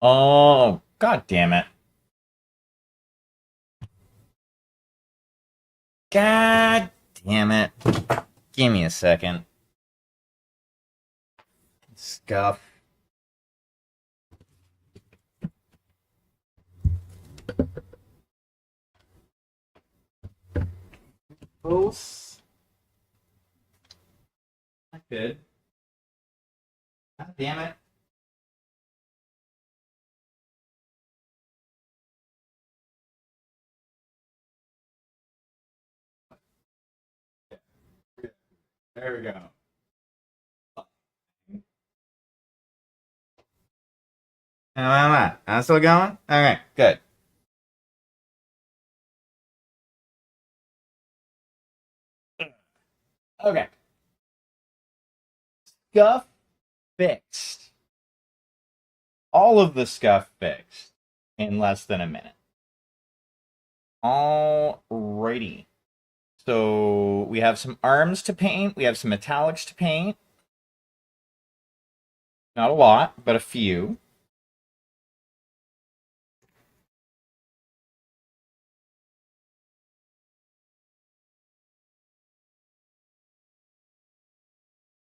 Oh, god damn it. God damn it. Give me a second. Scuff. Both. I could. God damn it. There we go. How am I? I'm still going? Okay, good. Okay. Scuff fixed. All of the scuff fixed in less than a minute. Alrighty. So we have some arms to paint. We have some metallics to paint. Not a lot, but a few.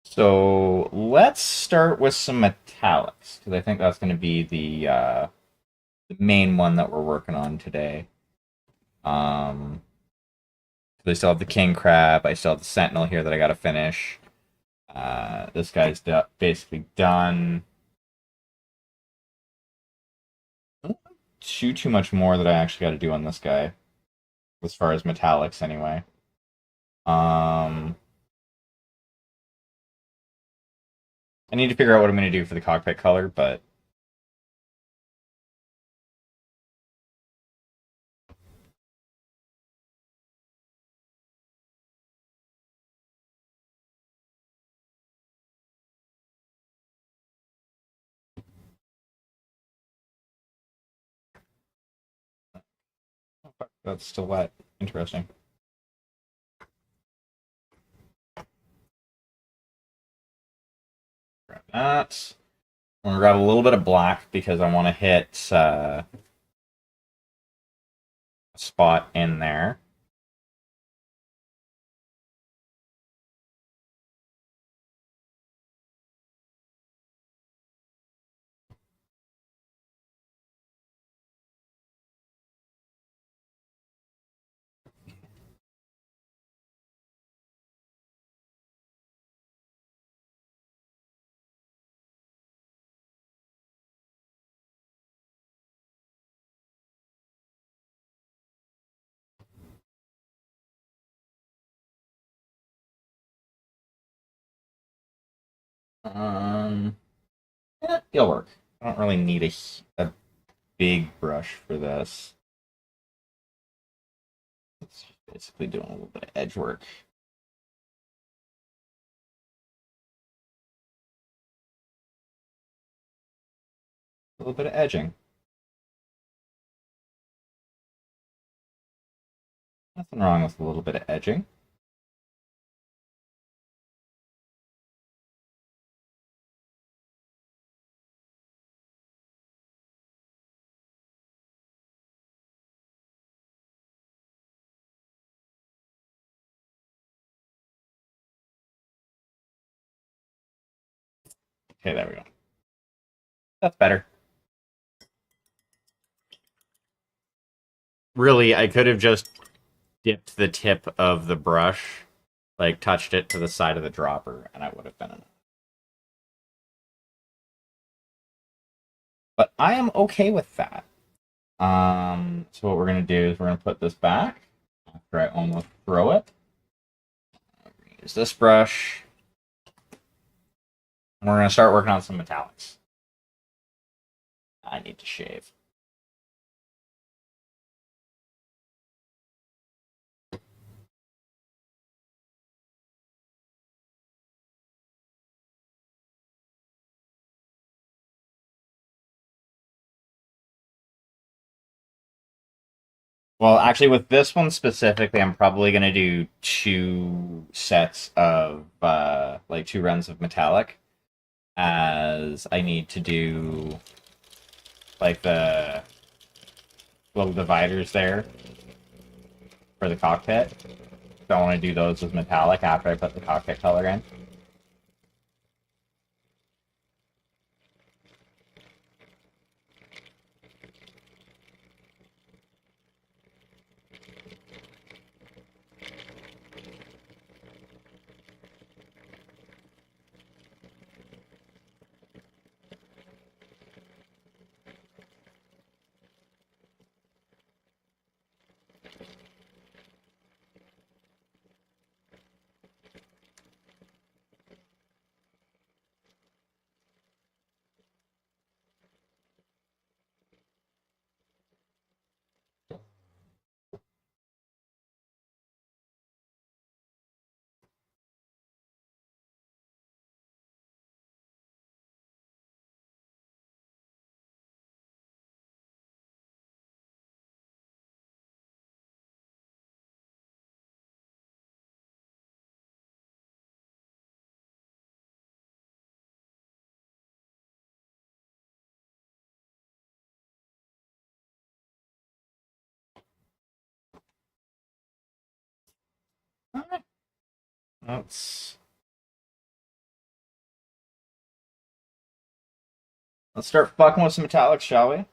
So let's start with some metallics, because I think that's going to be the main one that we're working on today. I still have the king crab. I still have the sentinel here that I got to finish. This guy's basically done. Too much more that I actually got to do on this guy, as far as metallics anyway. I need to figure out what I'm going to do for the cockpit color, but that's still wet. Interesting. Grab that. I'm gonna grab a little bit of black because I want to hit a spot in there. Um, yeah, it'll work. I don't really need a big brush for this. It's basically doing a little bit of edge work. A little bit of edging. Nothing wrong with a little bit of edging. Okay, there we go. That's better. Really, I could have just dipped the tip of the brush, like touched it to the side of the dropper, and I would have been enough. But I am okay with that. So what we're gonna do is we're gonna put this back after I almost throw it. Use this brush. And we're gonna start working on some metallics. I need to shave. Well, actually, with this one specifically, I'm probably gonna do two sets of like two runs of metallic, as I need to do like the little dividers there for the cockpit. So I want to do those with metallic after I put the cockpit color in. Alright. Let's start fucking with some metallics, shall we?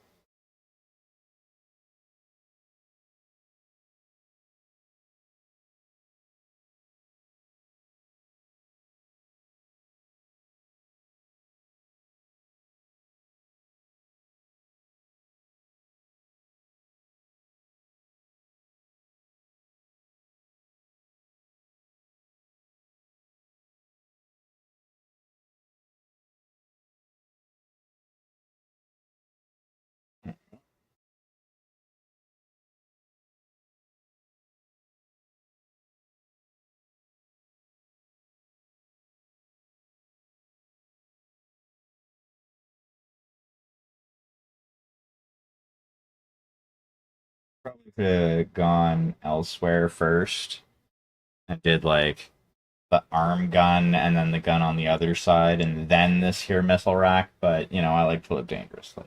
Probably could have gone elsewhere first and did like the arm gun and then the gun on the other side and then this here missile rack, but you know, I like to live dangerously.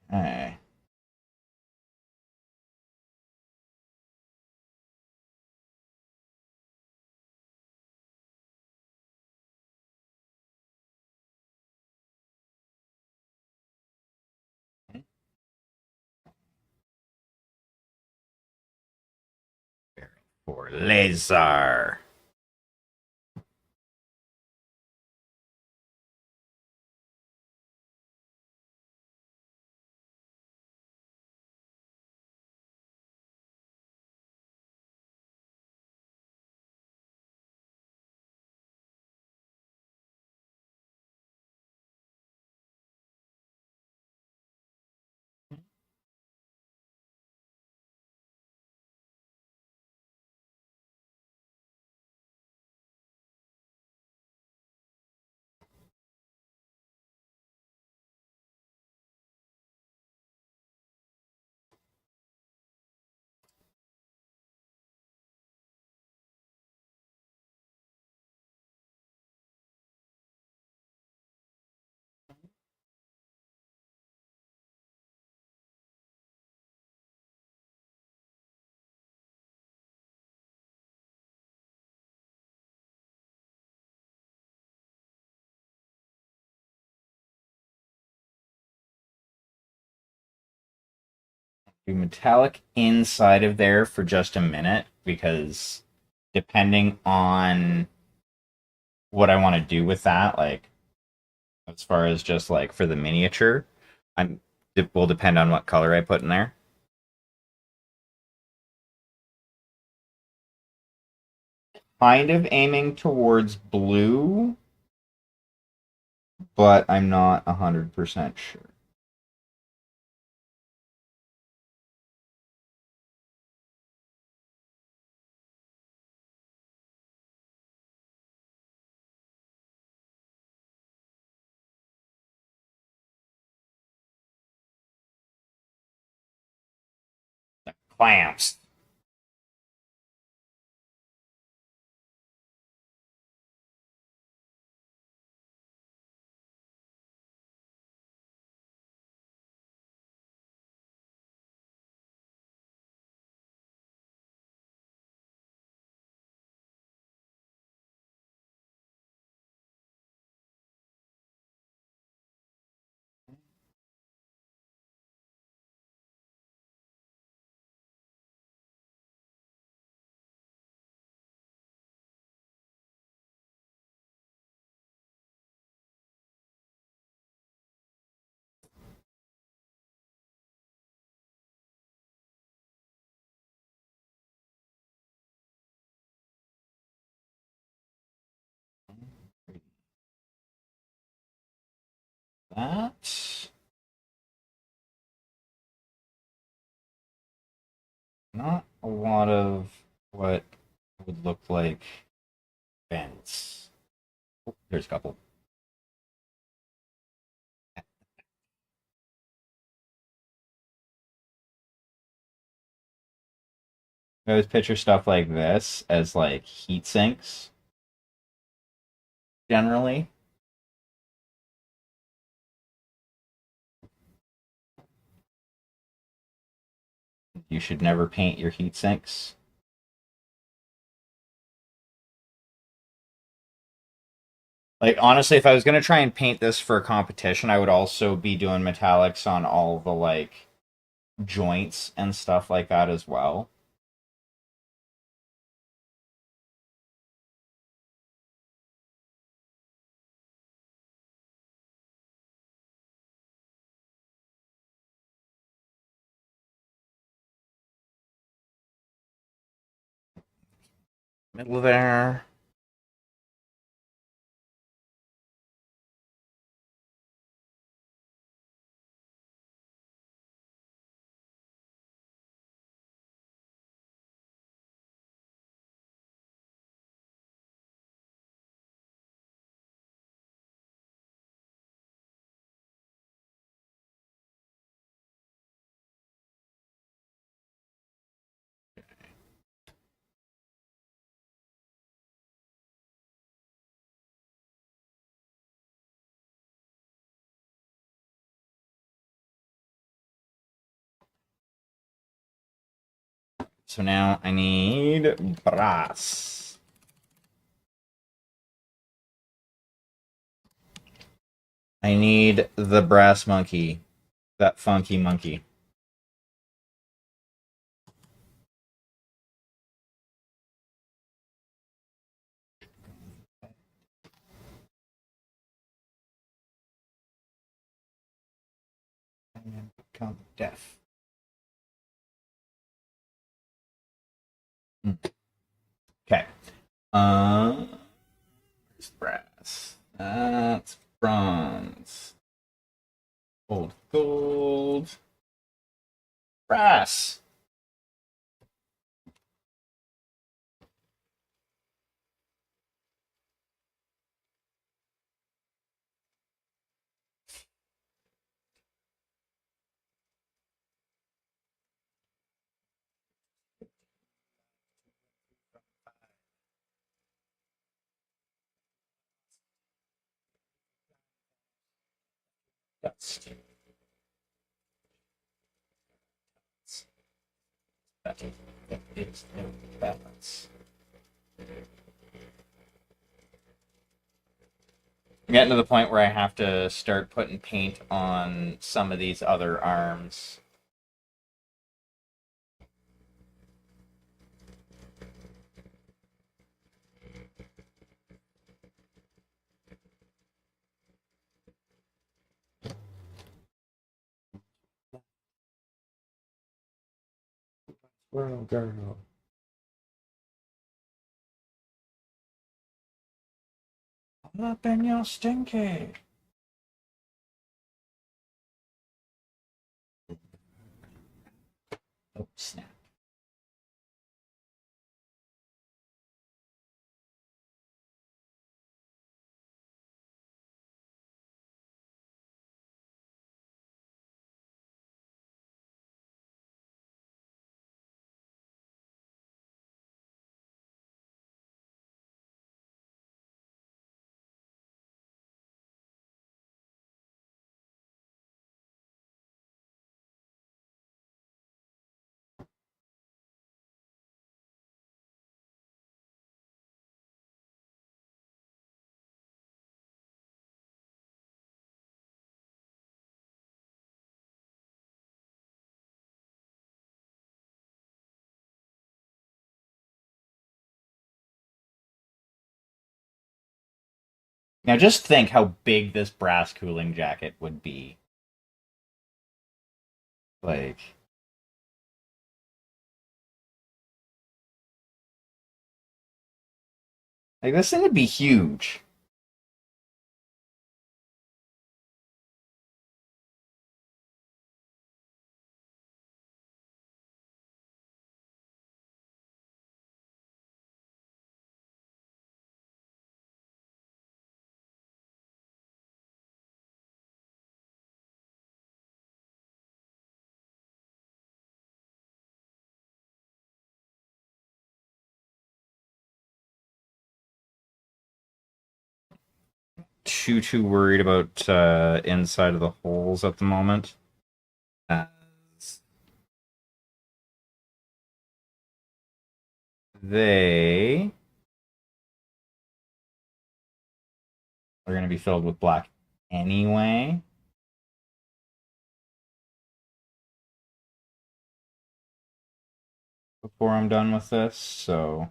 Hey. For laser. Do metallic inside of there for just a minute because depending on what I want to do with that, like as far as just like for the miniature, I'm it will depend on what color I put in there. Kind of aiming towards blue, but I'm not 100% sure. Clamps. That. Not a lot of what would look like vents. Oh, there's a couple. I always picture stuff like this as like heat sinks, generally. You should never paint your heat sinks. Like honestly, if I was gonna try and paint this for a competition, I would also be doing metallics on all the like joints and stuff like that as well. Middle there. So now I need brass. I need the brass monkey. That funky monkey. And become deaf. Okay. Where's brass? That's bronze. Gold. Brass. Dust. That is no balance. I'm getting to the point where I have to start putting paint on some of these other arms. Squirrel girl. All up in your stinky. Oh, snap. Now just think how big this brass cooling jacket would be. Like, this thing would be huge. Too worried about inside of the holes at the moment. They are going to be filled with black anyway. Before I'm done with this, so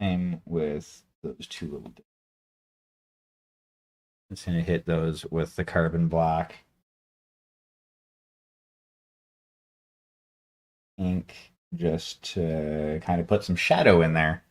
same with those two little. Just gonna hit those with the carbon black ink just to kind of put some shadow in there.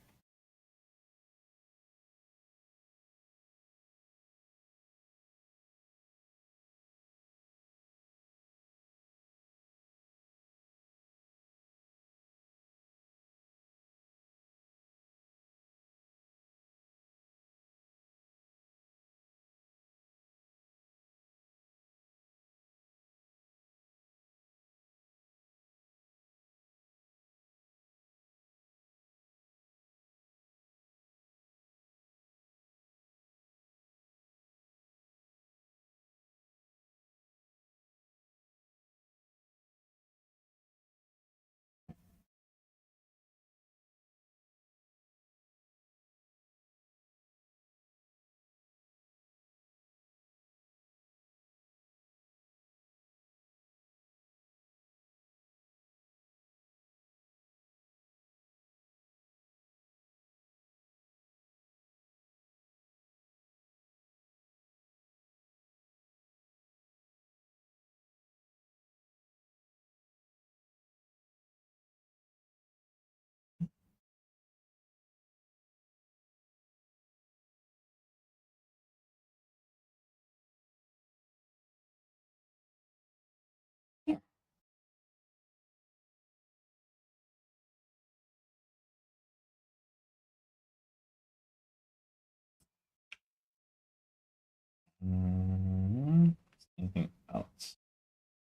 Anything else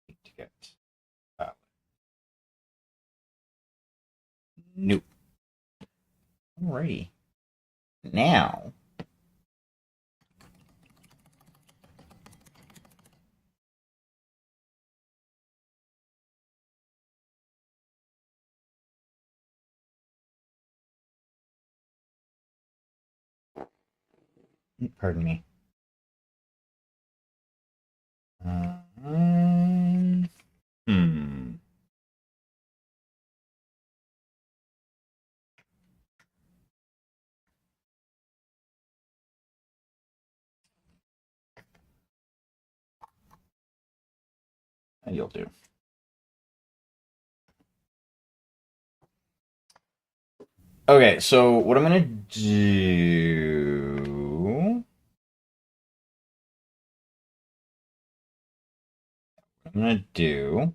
to get? Nope. Alrighty. Now, pardon me. Hmm. You'll do. Okay, so what I'm gonna do. I'm gonna do.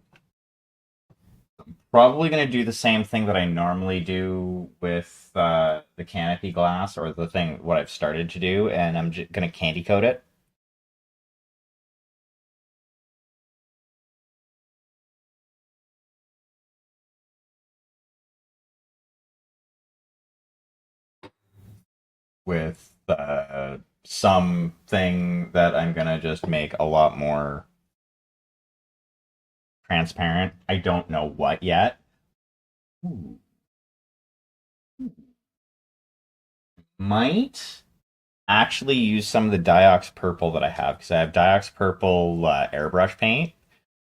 Probably going to do the same thing that I normally do with the canopy glass, or the thing what I've started to do, and I'm just going to candy coat it. With something that I'm going to just make a lot more transparent. I don't know what yet. Ooh. Might actually use some of the Diox purple that I have, because I have Diox purple airbrush paint,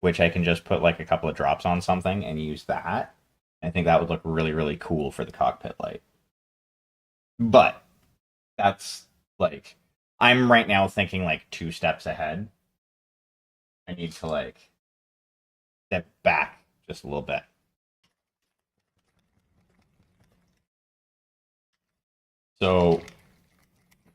which I can just put like a couple of drops on something and use that. I think that would look really, really cool for the cockpit light. But that's like, I'm right now thinking like 2 steps ahead. I need to like step back just a little bit. So,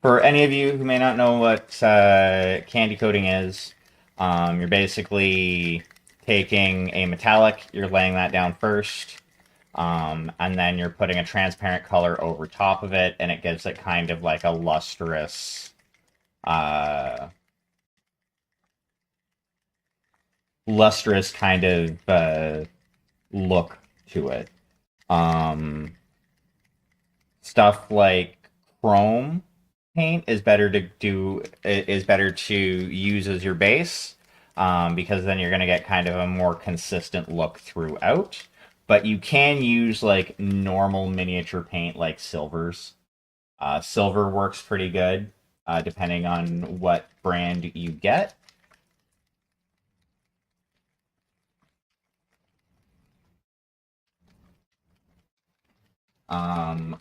for any of you who may not know what candy coating is, you're basically taking a metallic, you're laying that down first, and then you're putting a transparent color over top of it, and it gives it kind of like a uh, lustrous kind of look to it. Um, Stuff like chrome paint is better to use as your base, because then you're going to get kind of a more consistent look throughout. But you can use like normal miniature paint like silvers. Silver works pretty good, depending on what brand you get.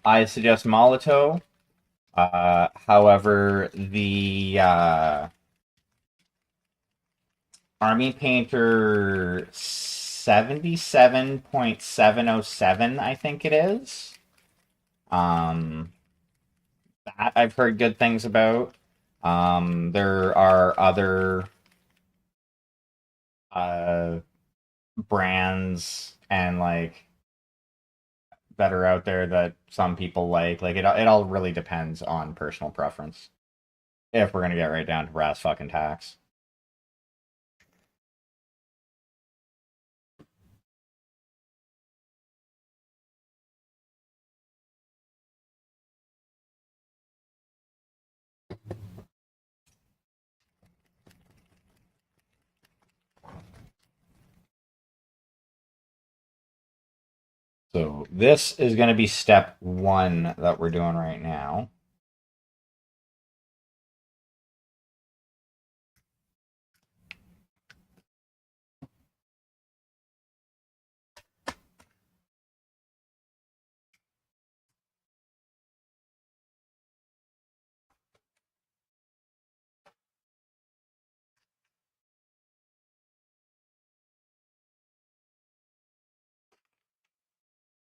I suggest Molotov. However, the Army Painter 77.707, I think it is. Um, that I've heard good things about. There are other uh, brands and like that are out there that some people like. Like it all really depends on personal preference. If we're gonna get right down to brass fucking tacks. So this is going to be step one that we're doing right now.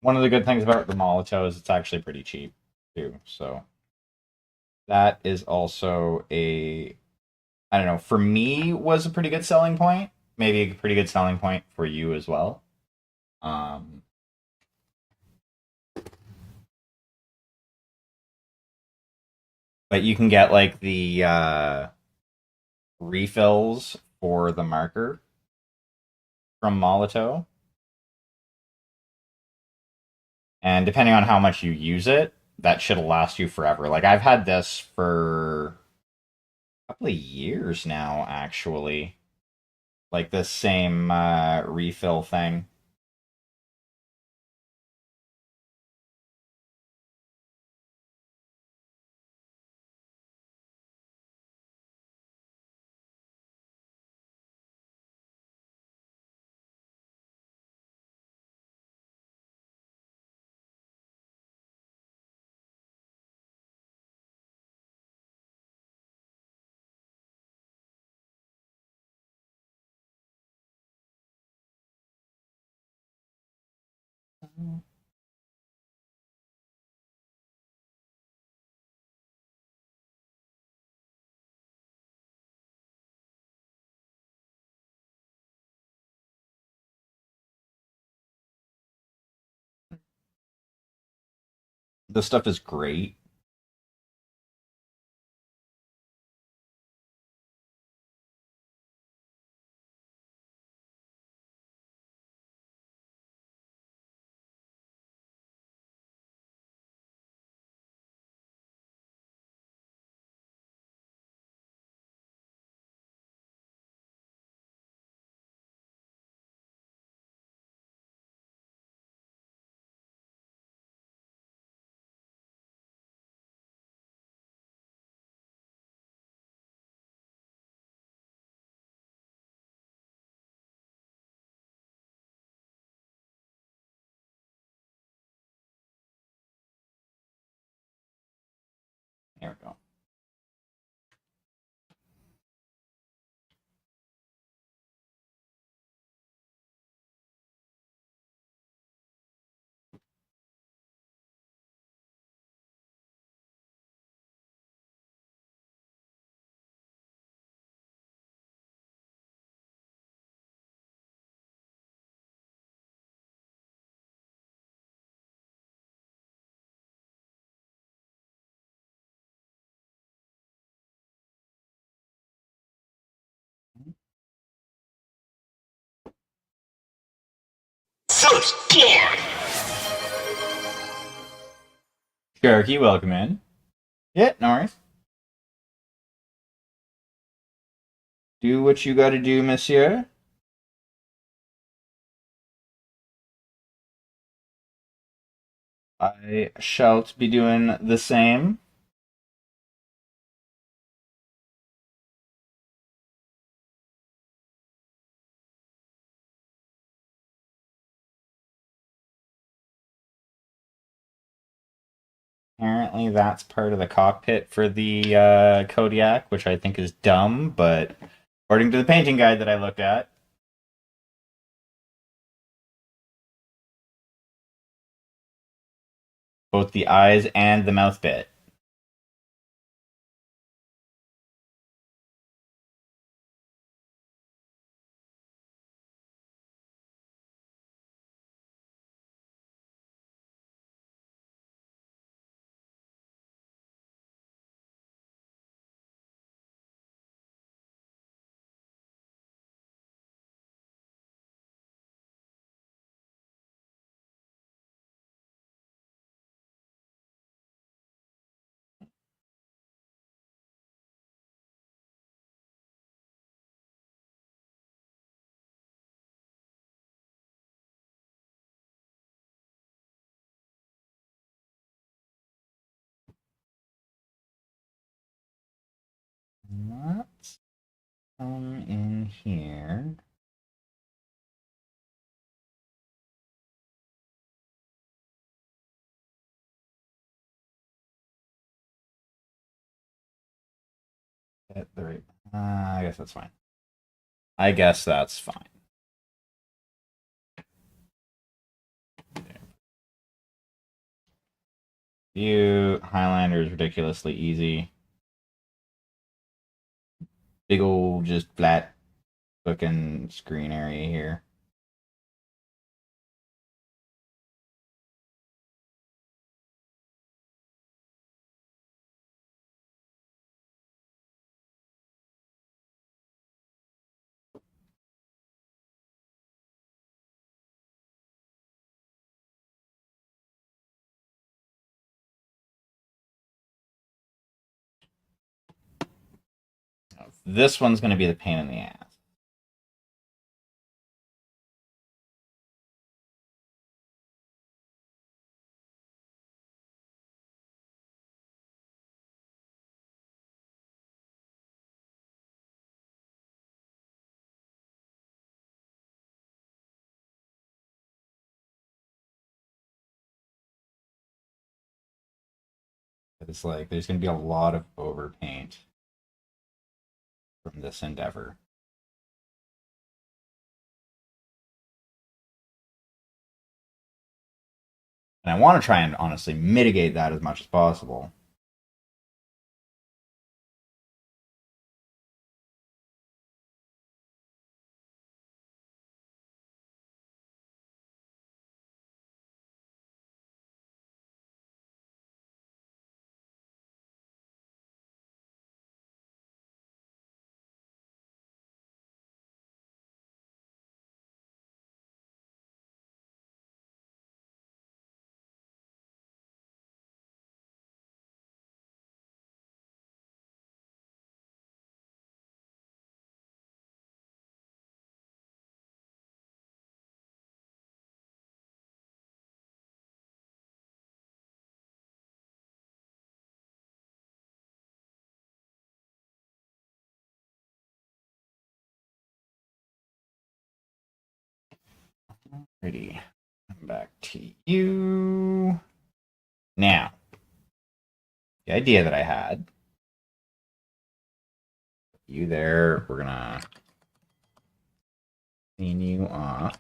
One of the good things about the Molotov is it's actually pretty cheap too. So that is also a, I don't know, for me was a pretty good selling point. Maybe a pretty good selling point for you as well. Um, but you can get like the refills for the marker from Molotov, and depending on how much you use it, that shit'll last you forever. Like I've had this for a couple of years now, actually. Like this same refill thing. This stuff is great. There we go. First blood! Sharky, welcome in. Yeah, no worries. Do what you gotta do, monsieur. I shall be doing the same. Apparently, that's part of the cockpit for the Kodiak, which I think is dumb, but according to the painting guide that I looked at, both the eyes and the mouth bit. Let's come in here. Get the right. I guess that's fine. I guess that's fine. View Highlander is ridiculously easy. Big old just flat looking screen area here. This one's going to be the pain in the ass. It's like there's going to be a lot of overpaint from this endeavor. And I want to try and honestly mitigate that as much as possible. Alrighty. Back to you. Now, the idea that I had. You there. We're gonna clean you off.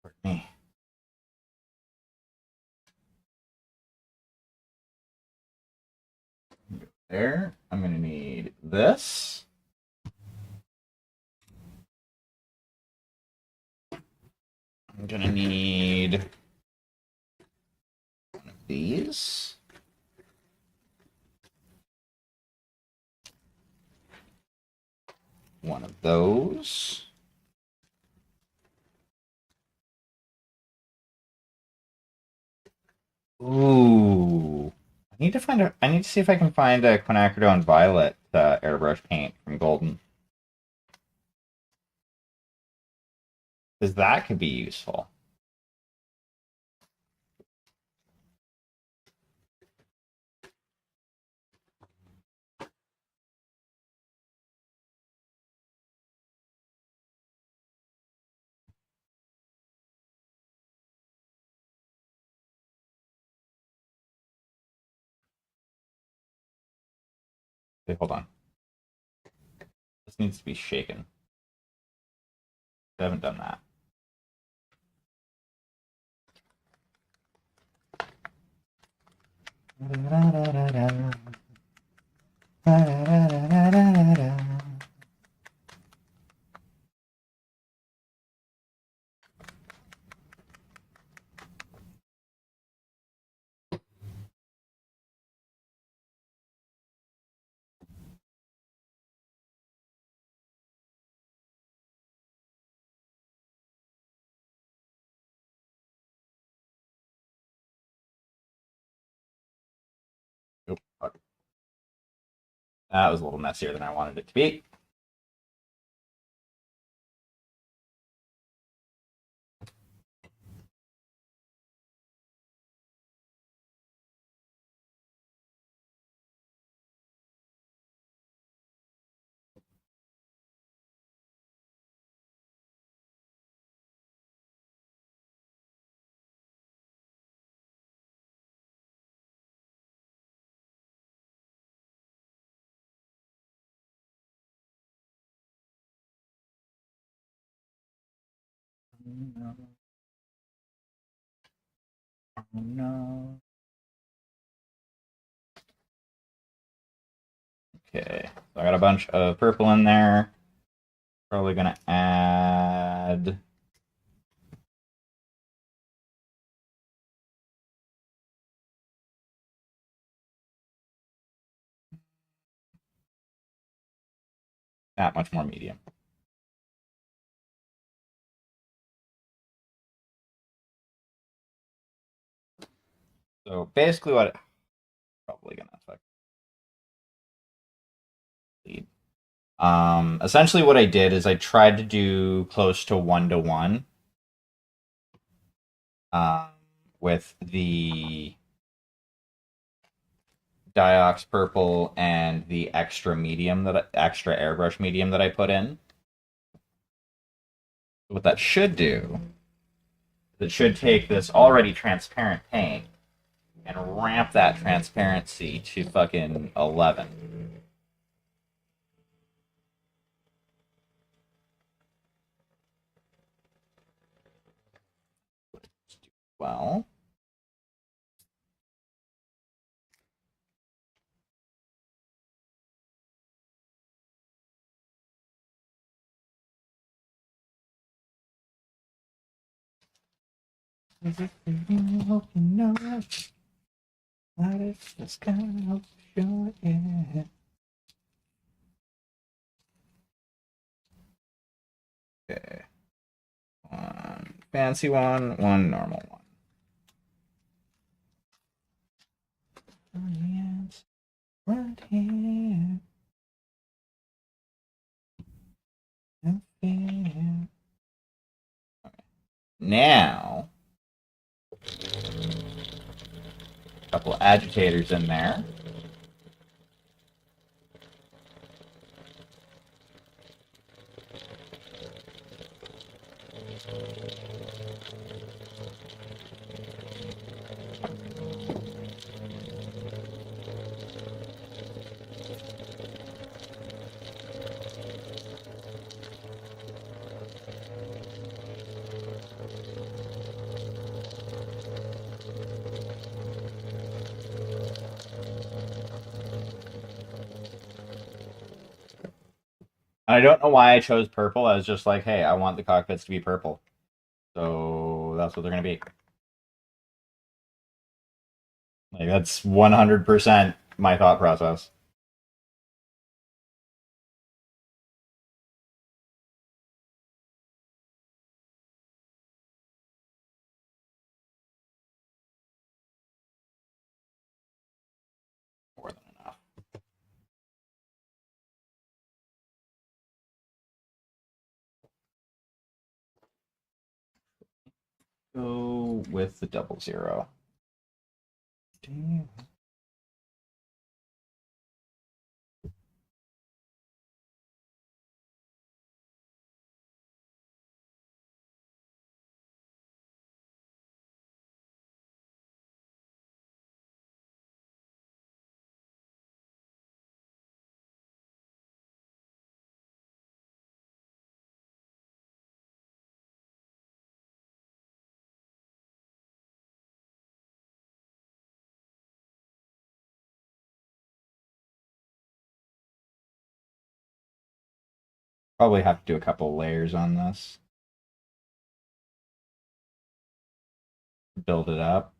Pardon me. There. I'm gonna need this. I'm gonna need one of these. One of those. Ooh. I need to see if I can find a quinacridone violet airbrush paint from Golden. Because that could be useful. Wait, hold on. This needs to be shaken. I haven't done that. Oh, fuck. That was a little messier than I wanted it to be. No. Oh, no. Okay, so I got a bunch of purple in there. Probably gonna add that much more medium. So basically, what probably gonna affect lead. Essentially, what I did is I tried to do close to 1-to-1 um, with the Diox purple and the extra airbrush medium that I put in. What that should do is it should take this already transparent paint and ramp that transparency to fucking 11. Well, hope you know it. Not if it's kind of sure it. Okay. One fancy one normal one. Yes, right here. Okay. Now, a couple agitators in there. I don't know why I chose purple. I was just like, hey, I want the cockpits to be purple. So that's what they're going to be. Like, that's 100% my thought process. More than enough. Go with the 00. Probably have to do a couple layers on this. Build it up.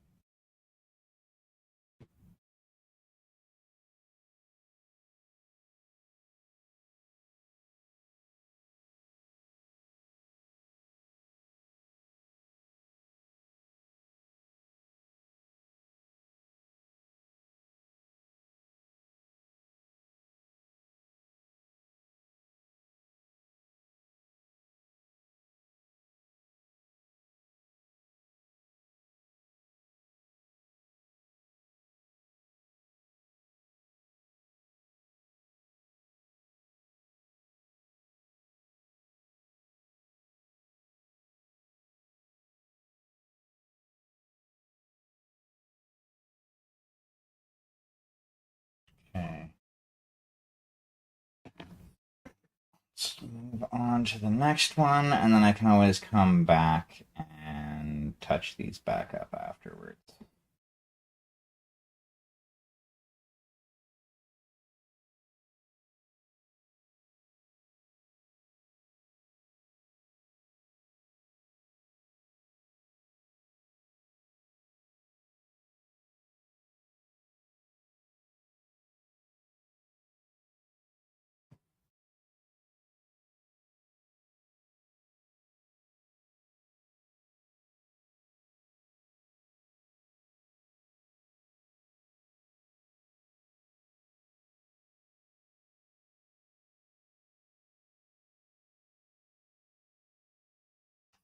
Okay. Let's move on to the next one, and then I can always come back and touch these back up afterwards.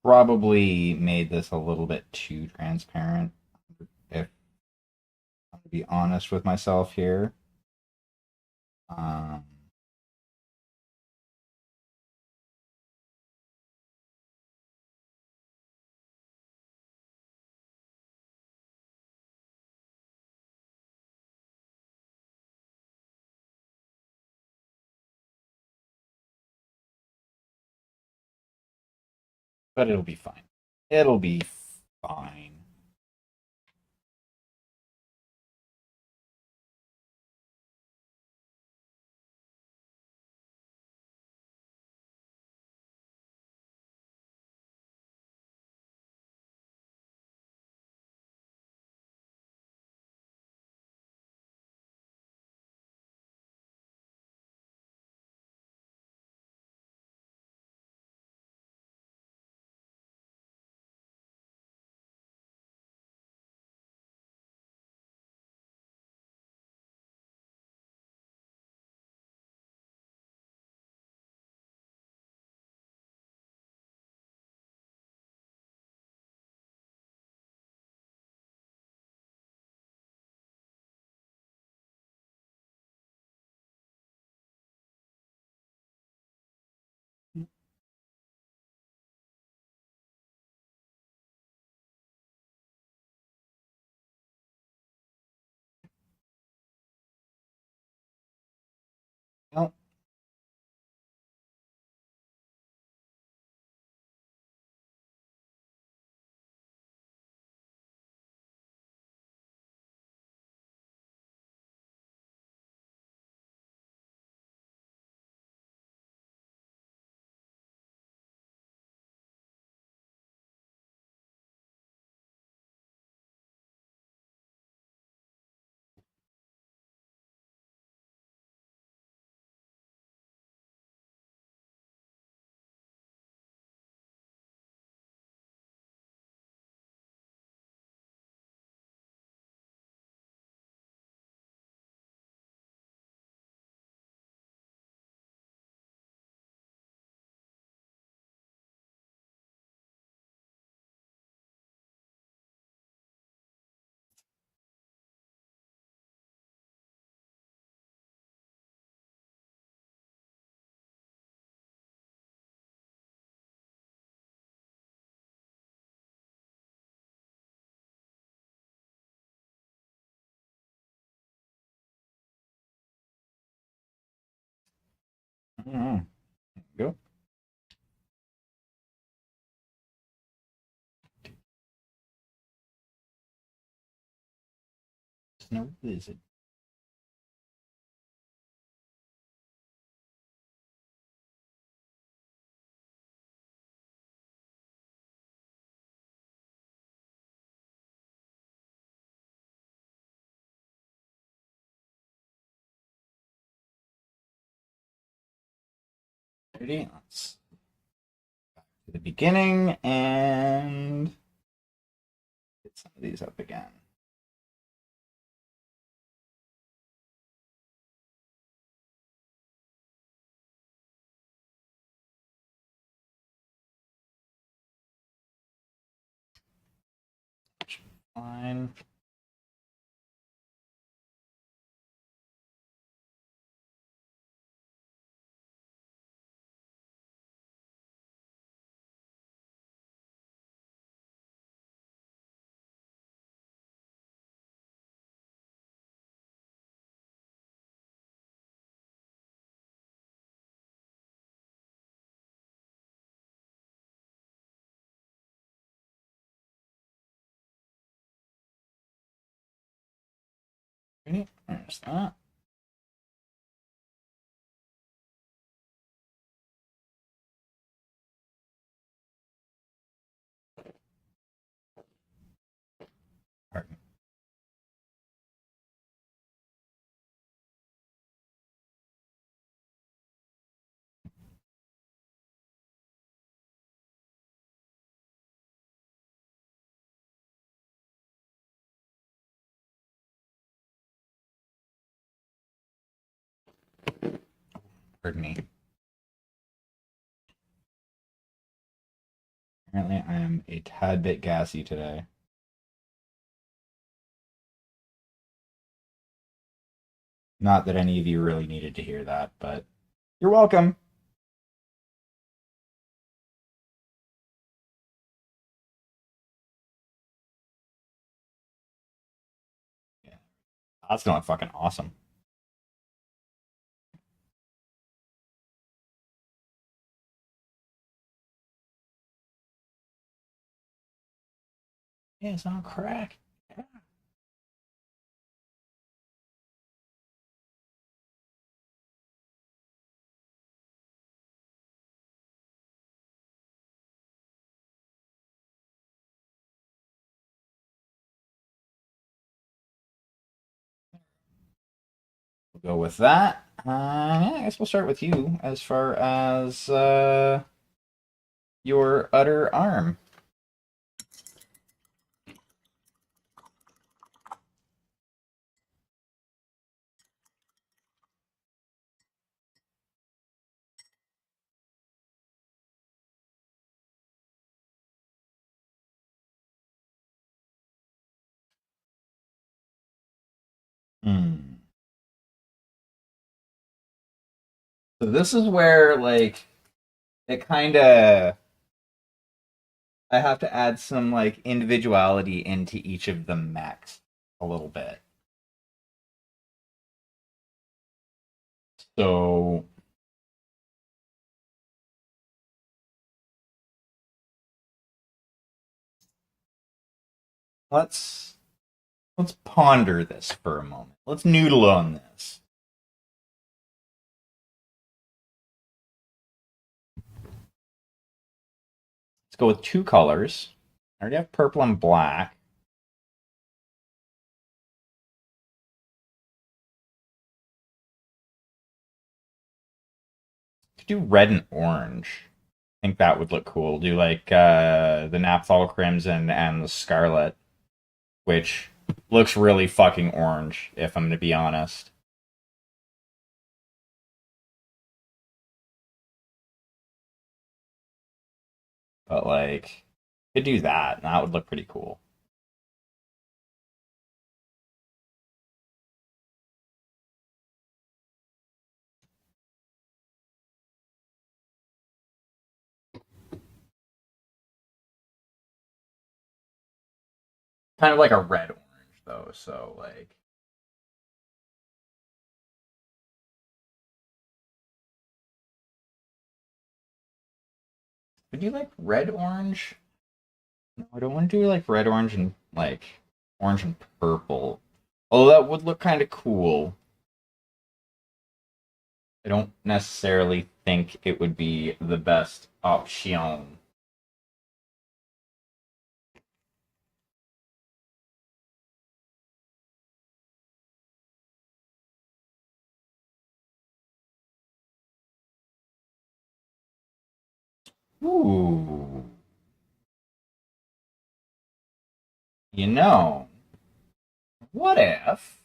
Probably made this a little bit too transparent, if I'm to be honest with myself here. Um, but it'll be fine. It'll be fine. I don't know. Go. Snow Blizzard. Ready? Let's back to the beginning and get some of these up again. Fine. Ready? There's that. Pardon. Pardon me. Apparently, I am a tad bit gassy today. Not that any of you really needed to hear that, but you're welcome. Yeah, that's going fucking awesome. Yeah, it's on crack. Yeah. We'll go with that. Yeah, I guess we'll start with you as far as your utter arm. Hmm. So this is where like it kind of I have to add some like individuality into each of the mechs a little bit. So let's let's ponder this for a moment. Let's noodle on this. Let's go with two colors. I already have purple and black. Could do red and orange. I think that would look cool. Do like the Naphthol Crimson and the Scarlet, which looks really fucking orange, if I'm gonna be honest. But like, could do that, and that would look pretty cool. Kind of like a red orange though, so like Would you like red orange? No, I don't want to do like red orange and like orange and purple. Although that would look kind of cool. I don't necessarily think it would be the best option. Ooh. You know, what if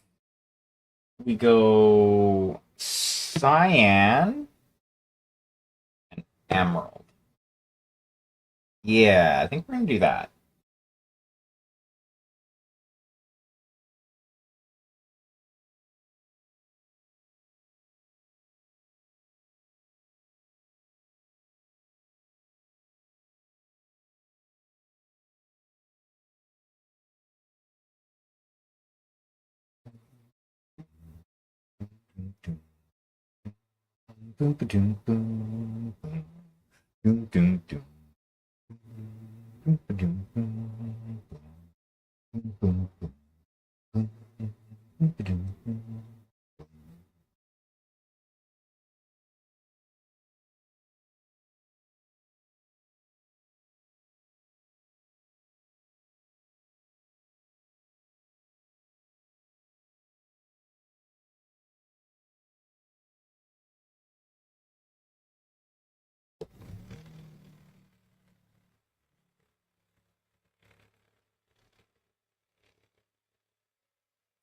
we go cyan and emerald? Yeah, I think we're gonna do that. Boom, boom, boom, boom, boom, boom, boom, boom, boom, boom, boom, boom, boom, boom.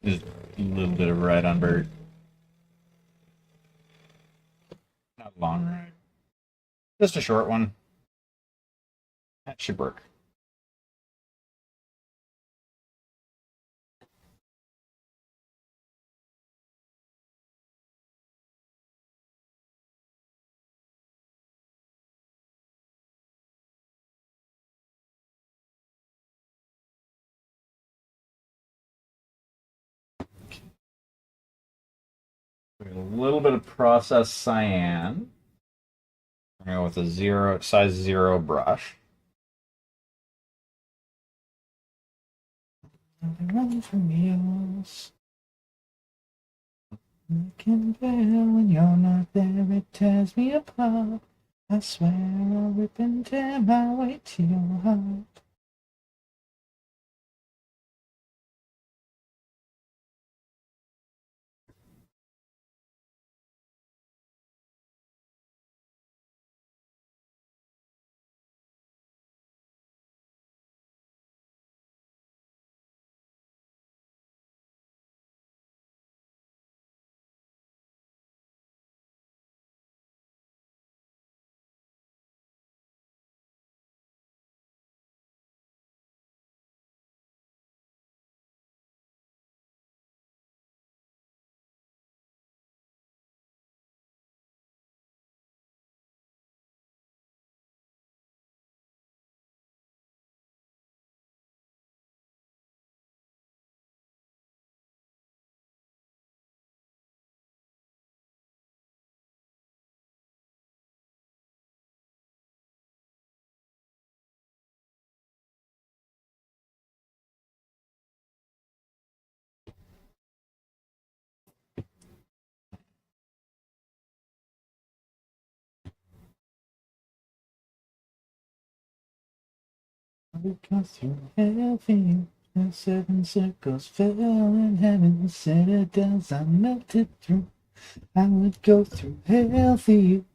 Just a little bit of red on Bert. Not a long ride. Just a short one. That should work. A little bit of processed cyan. We're gonna go with a size 0 brush. Run from heels. I can tell when you're not there, it tears me apart. I swear I'll rip and tear my way to your heart. Because through heaven, the 7 circles fell in heaven, citadels I melted through. I would go through hell for you.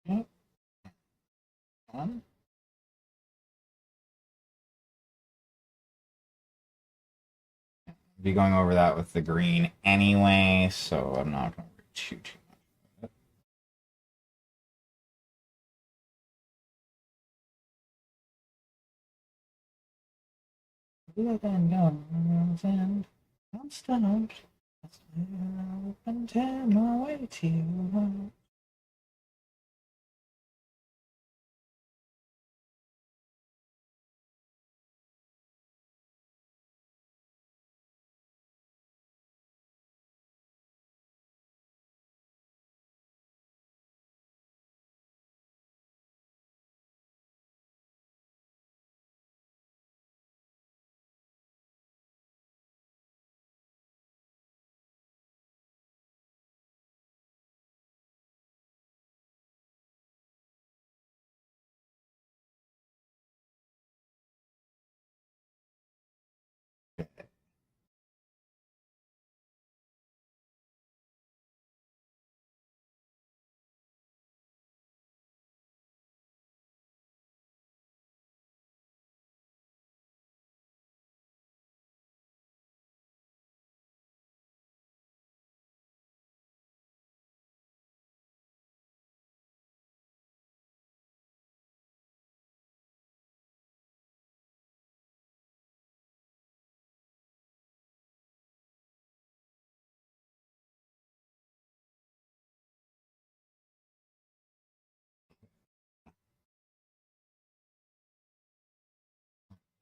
Yep. On. Be going over that with the green anyway, so I'm not going to worry too much. Then goes and I'm stumped. That's where I've been tearing my way to you.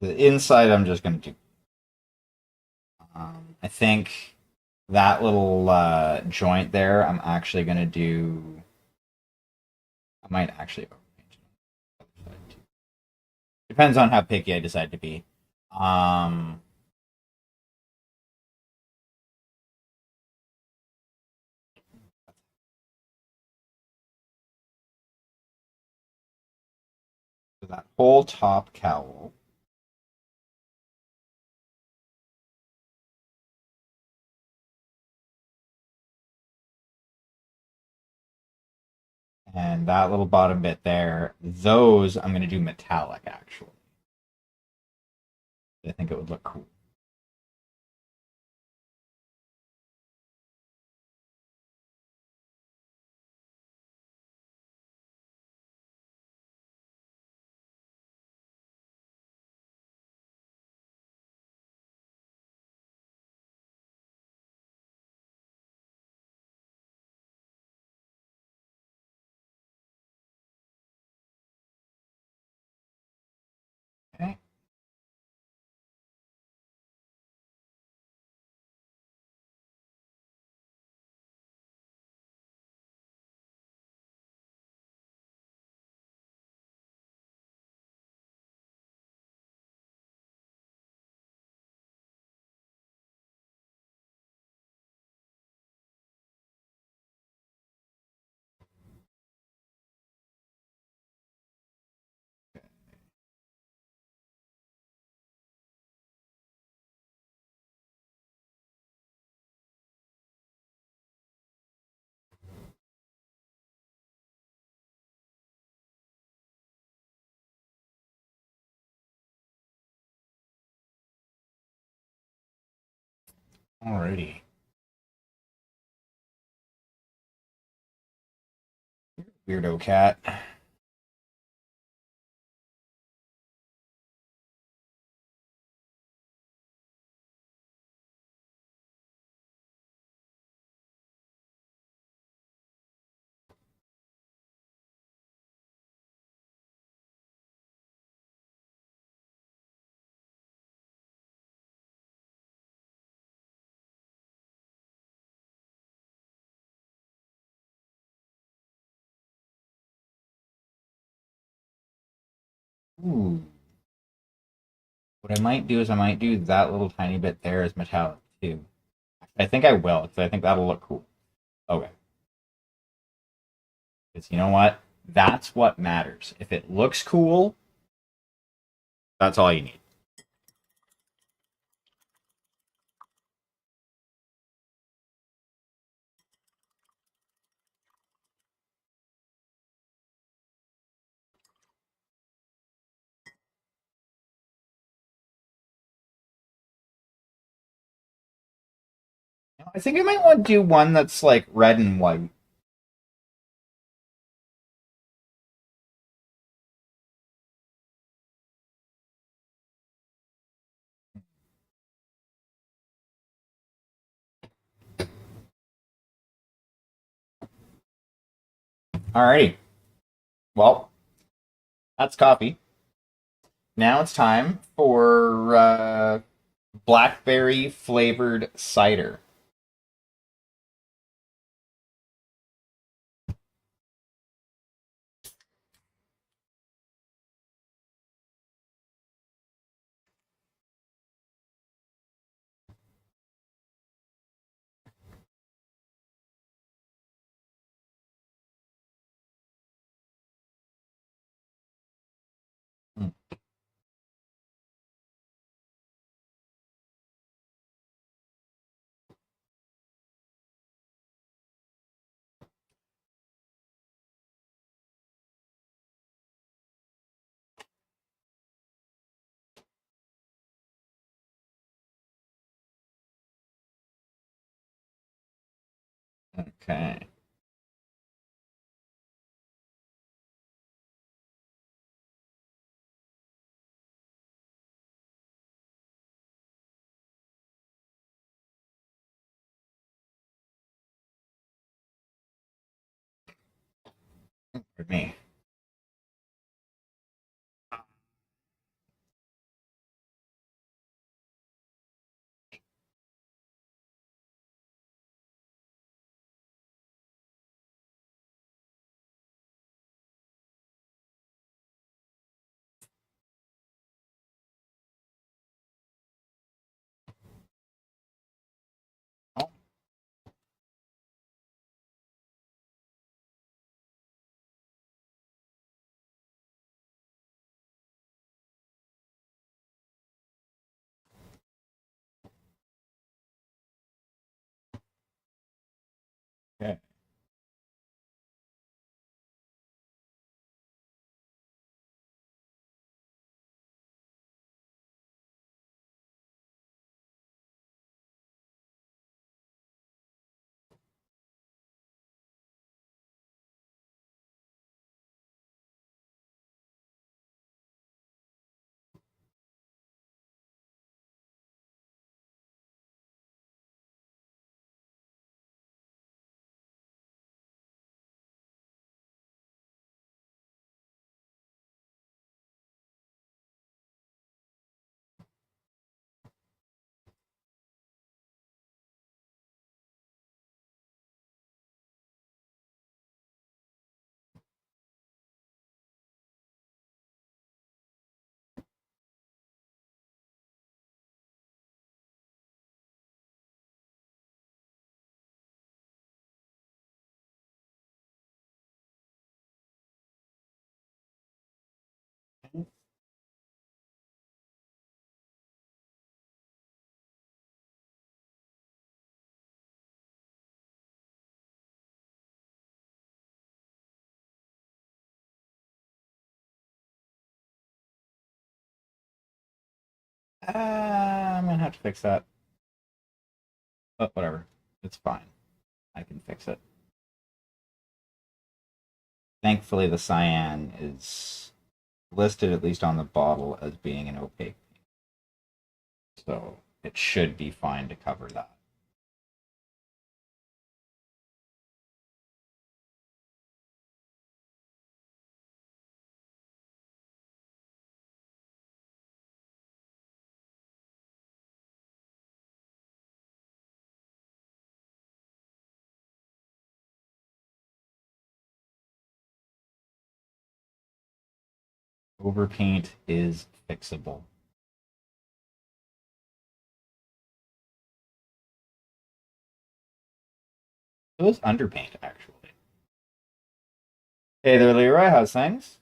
The inside, I'm just going to do. I think that little joint there, I'm actually going to do. I might actually overpaint it. Depends on how picky I decide to be. Um, so that whole top cowl. And that little bottom bit there, those I'm going to do metallic actually. I think it would look cool. Okay. Alrighty. Weirdo cat. Ooh. What I might do is I might do that little tiny bit there as metallic too. I think I will because I think that'll look cool. Okay. Because you know what? That's what matters. If it looks cool, that's all you need. I think I might want to do one that's like red and white. Alrighty. Well, that's coffee. Now it's time for blackberry flavored cider. Hmm. Okay. For me. Oh, okay. I'm gonna have to fix that. But whatever. It's fine. I can fix it. Thankfully, the cyan is listed, at least on the bottle, as being an opaque. So it should be fine to cover that. Overpaint is fixable. It was underpaint, actually. Hey there, Leroy. How's things?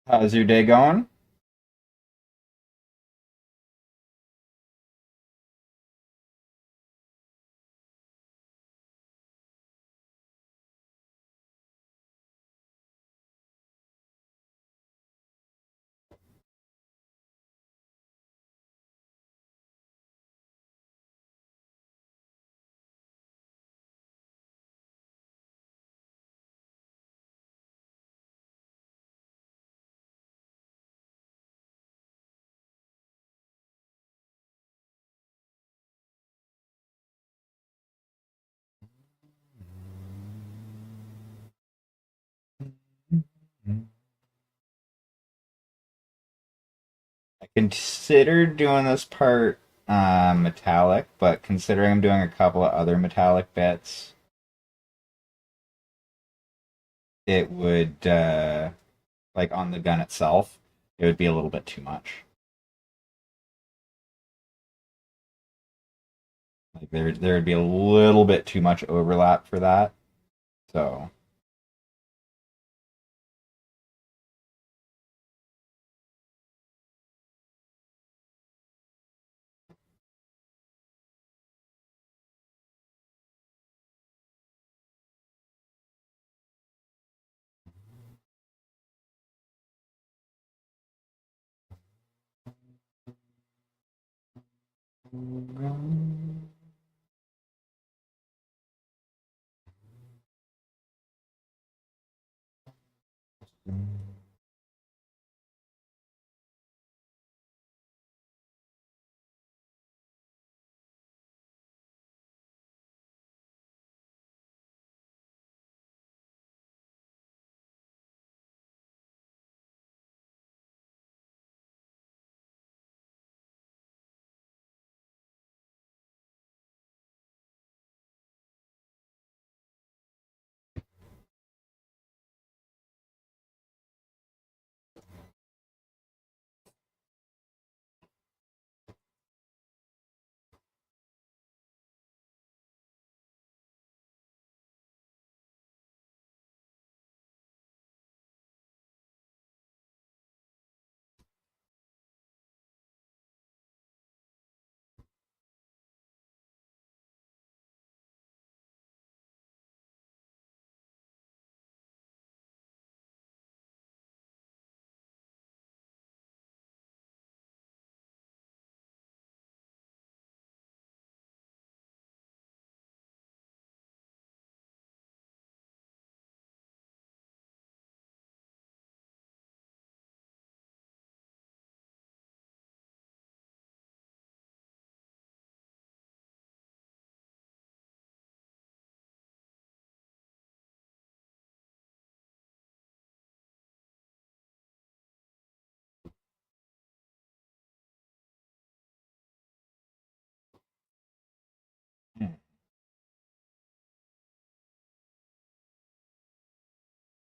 How's your day going? I considered doing this part metallic, but considering I'm doing a couple of other metallic bits, it would like on the gun itself, it would be a little bit too much. Like there would be a little bit too much overlap for that. So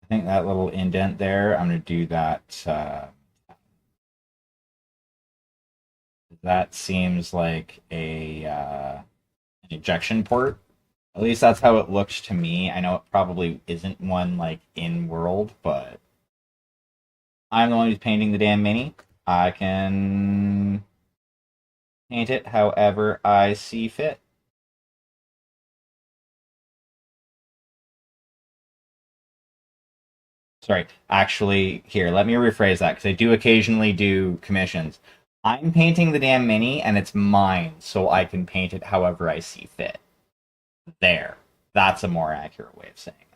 I think that little indent there, I'm going to do that. That seems like an ejection port. At least that's how it looks to me. I know it probably isn't one like in world, but I'm the one who's painting the damn mini. I can paint it however I see fit. Sorry, actually, here, let me rephrase that because I do occasionally do commissions. I'm painting the damn mini and it's mine, so I can paint it however I see fit. There. That's a more accurate way of saying it.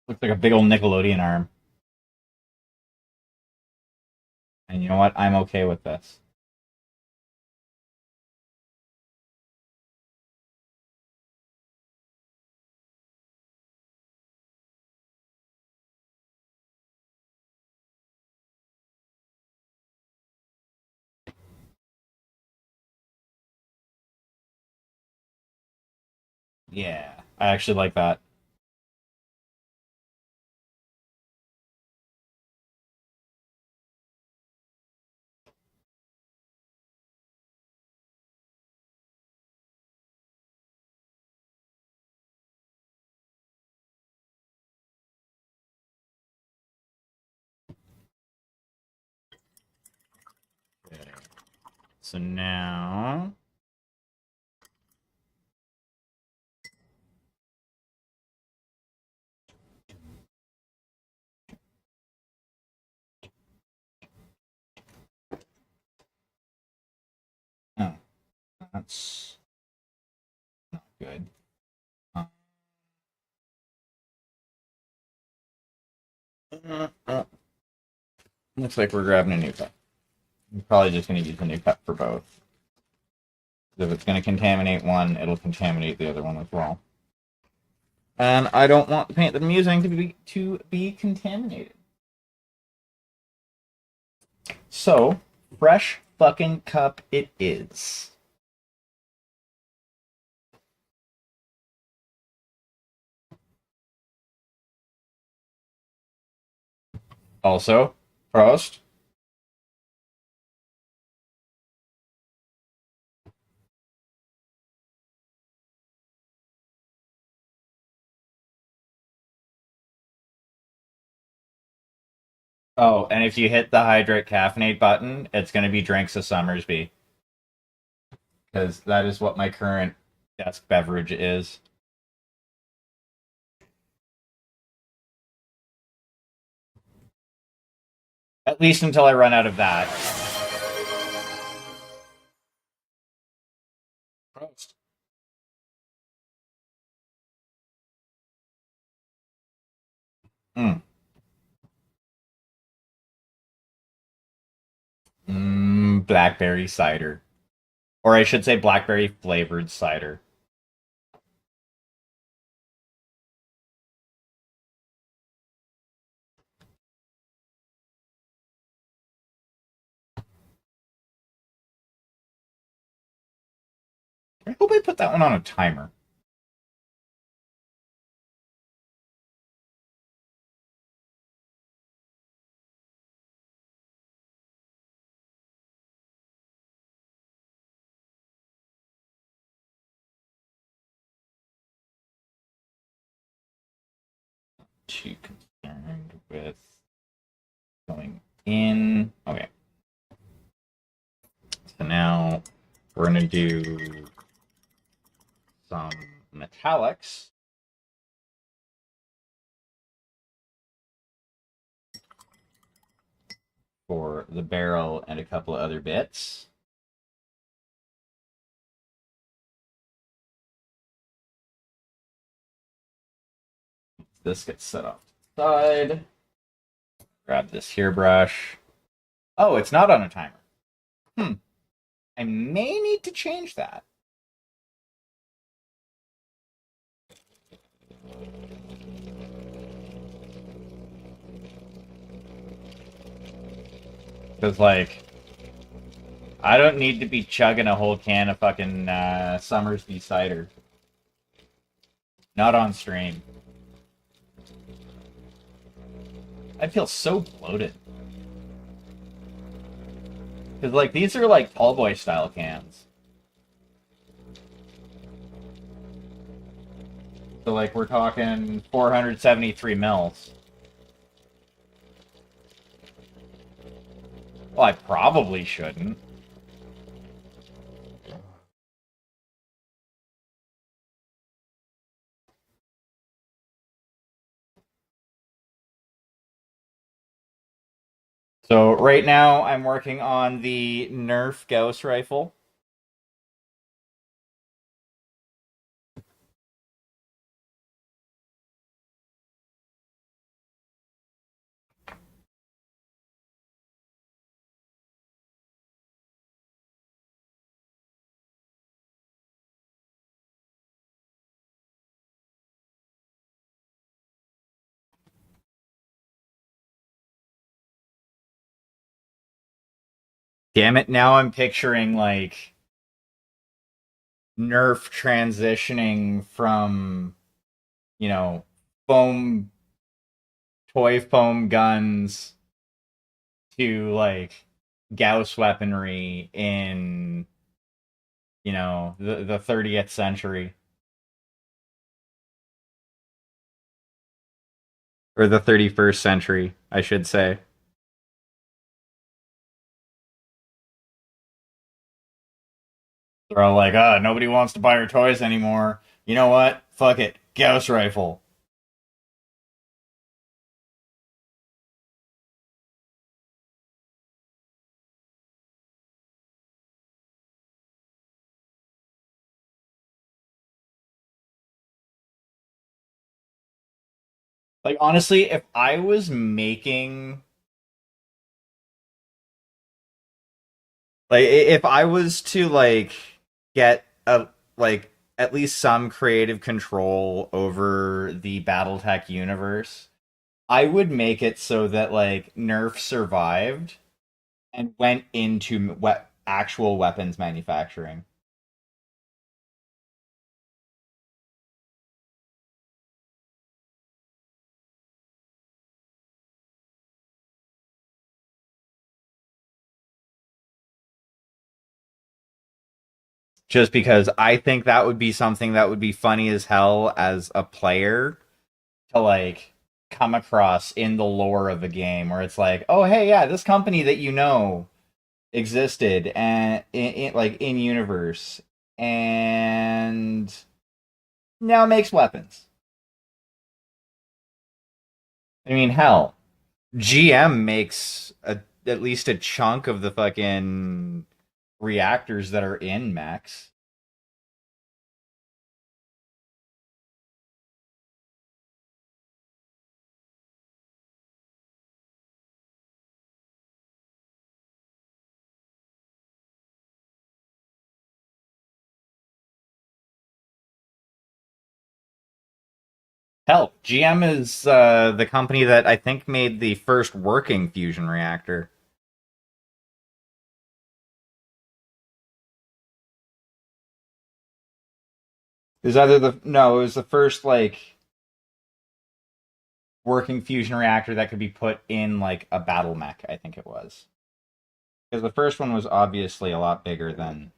Looks like a big old Nickelodeon arm. And you know what? I'm okay with this. Yeah, I actually like that. Okay. So now, oh, that's not good. Uh, Looks like we're grabbing a new cup. We're probably just going to use a new cup for both. If it's going to contaminate one, it'll contaminate the other one as well. And I don't want the paint that I'm using to be contaminated. So, fresh fucking cup it is. Also, Prost. Oh, and if you hit the hydrate caffeinate button, it's going to be drinks of Summersby. Because that is what my current desk beverage is. At least until I run out of that. Prost. Mm. Blackberry cider. Or I should say blackberry flavored cider. I hope I put that one on a timer. Too concerned with going in. Okay. So now we're going to do some metallics. For the barrel and a couple of other bits. This gets set off to the side. Grab this here brush. Oh, it's not on a timer. Hmm. I may need to change that. Because, like, I don't need to be chugging a whole can of fucking Summersby cider. Not on stream. I feel so bloated. Because, like, these are, like, tall boy style cans. So, like, we're talking 473 mils. Well, I probably shouldn't. So right now I'm working on the Nerf Gauss rifle. Damn it! Now I'm picturing like Nerf transitioning from you know foam toy foam guns to like Gauss weaponry in the 30th century or the 31st century, I should say. They're all like, nobody wants to buy our toys anymore. You know what? Fuck it. Gauss rifle. Like, honestly, if I was making, if I was to, like, get like, at least some creative control over the Battletech universe, I would make it so that, like, Nerf survived and went into actual weapons manufacturing. Just because I think that would be something that would be funny as hell as a player to like come across in the lore of a game where it's like, oh hey, yeah, this company that you know existed and like in universe and now makes weapons. I mean, hell, GM makes at least a chunk of the fucking reactors that are in mechs. Hell, GM is the company that I think made the first working fusion reactor. Is either the no, it was the first like working fusion reactor that could be put in like a battle mech. I think it was because the first one was obviously a lot bigger than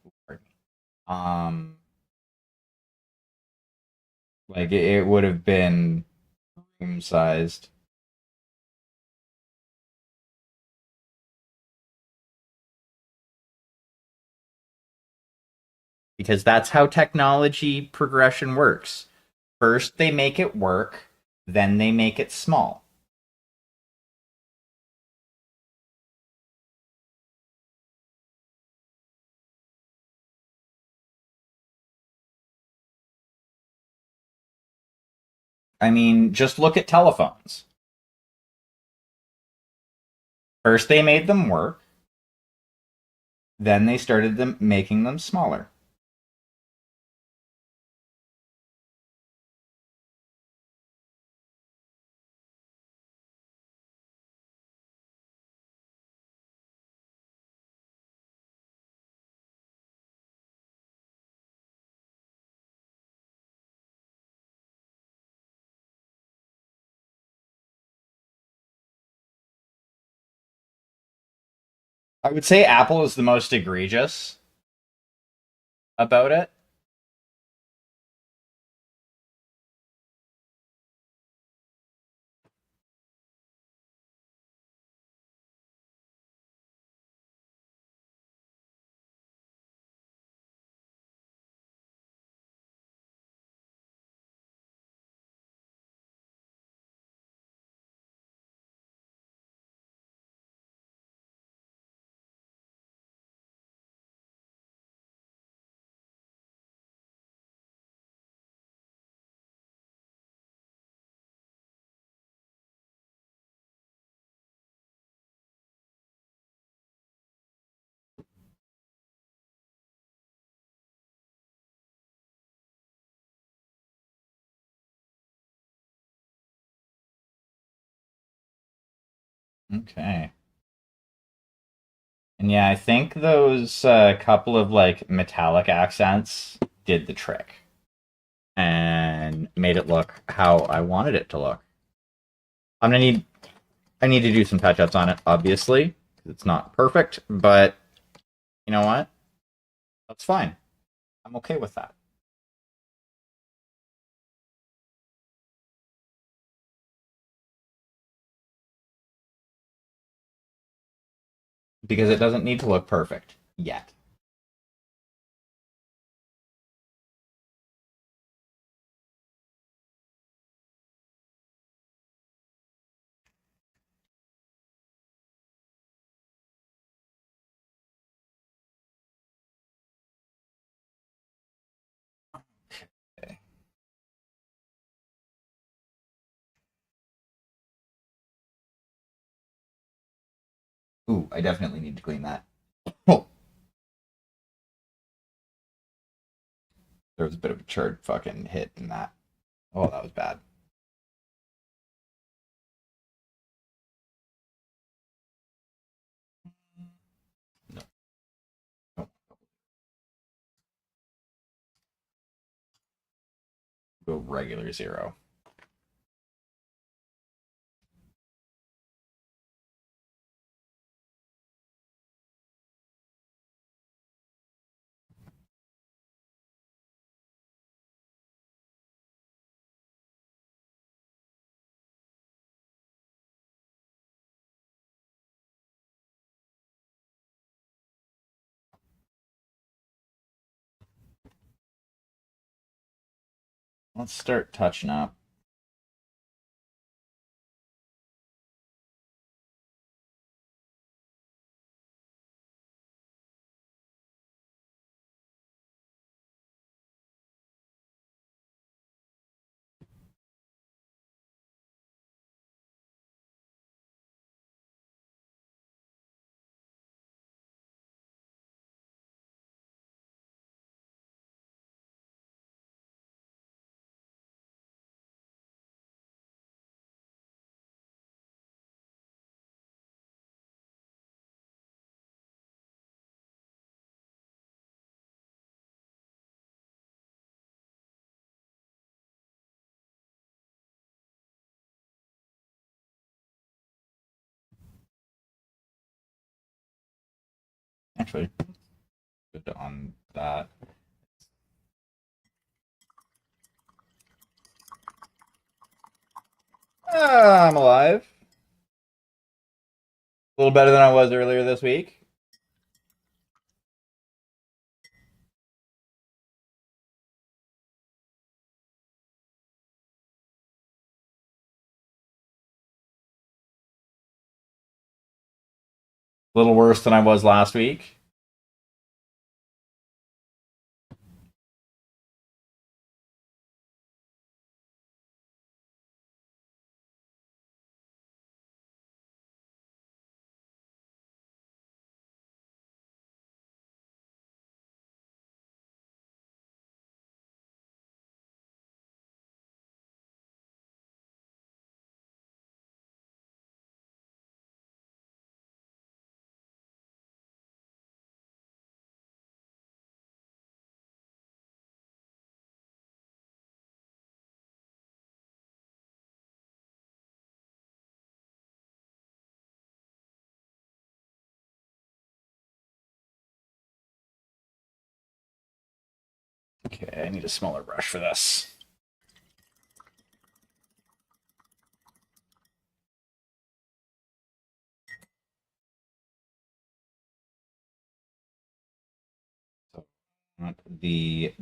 um like it would have been room sized because that's how technology progression works. First they make it work, then they make it small. I mean, just look at telephones. First they made them work, then they started them making them smaller. I would say Apple is the most egregious about it. Okay. And yeah, I think those couple of like metallic accents did the trick and made it look how I wanted it to look. I'm gonna need I need to do some touch ups on it, obviously. It's not perfect, but you know what? That's fine. I'm okay with that. Because it doesn't need to look perfect yet. Okay. Ooh, I definitely need to clean that. Oh, there was a bit of a churd fucking hit in that. Oh, that was bad. No, no. Go regular zero. Let's start touching up. Actually, good on that. I'm alive. A little better than I was earlier this week. A little worse than I was last week. Okay, I need a smaller brush for this. So, not the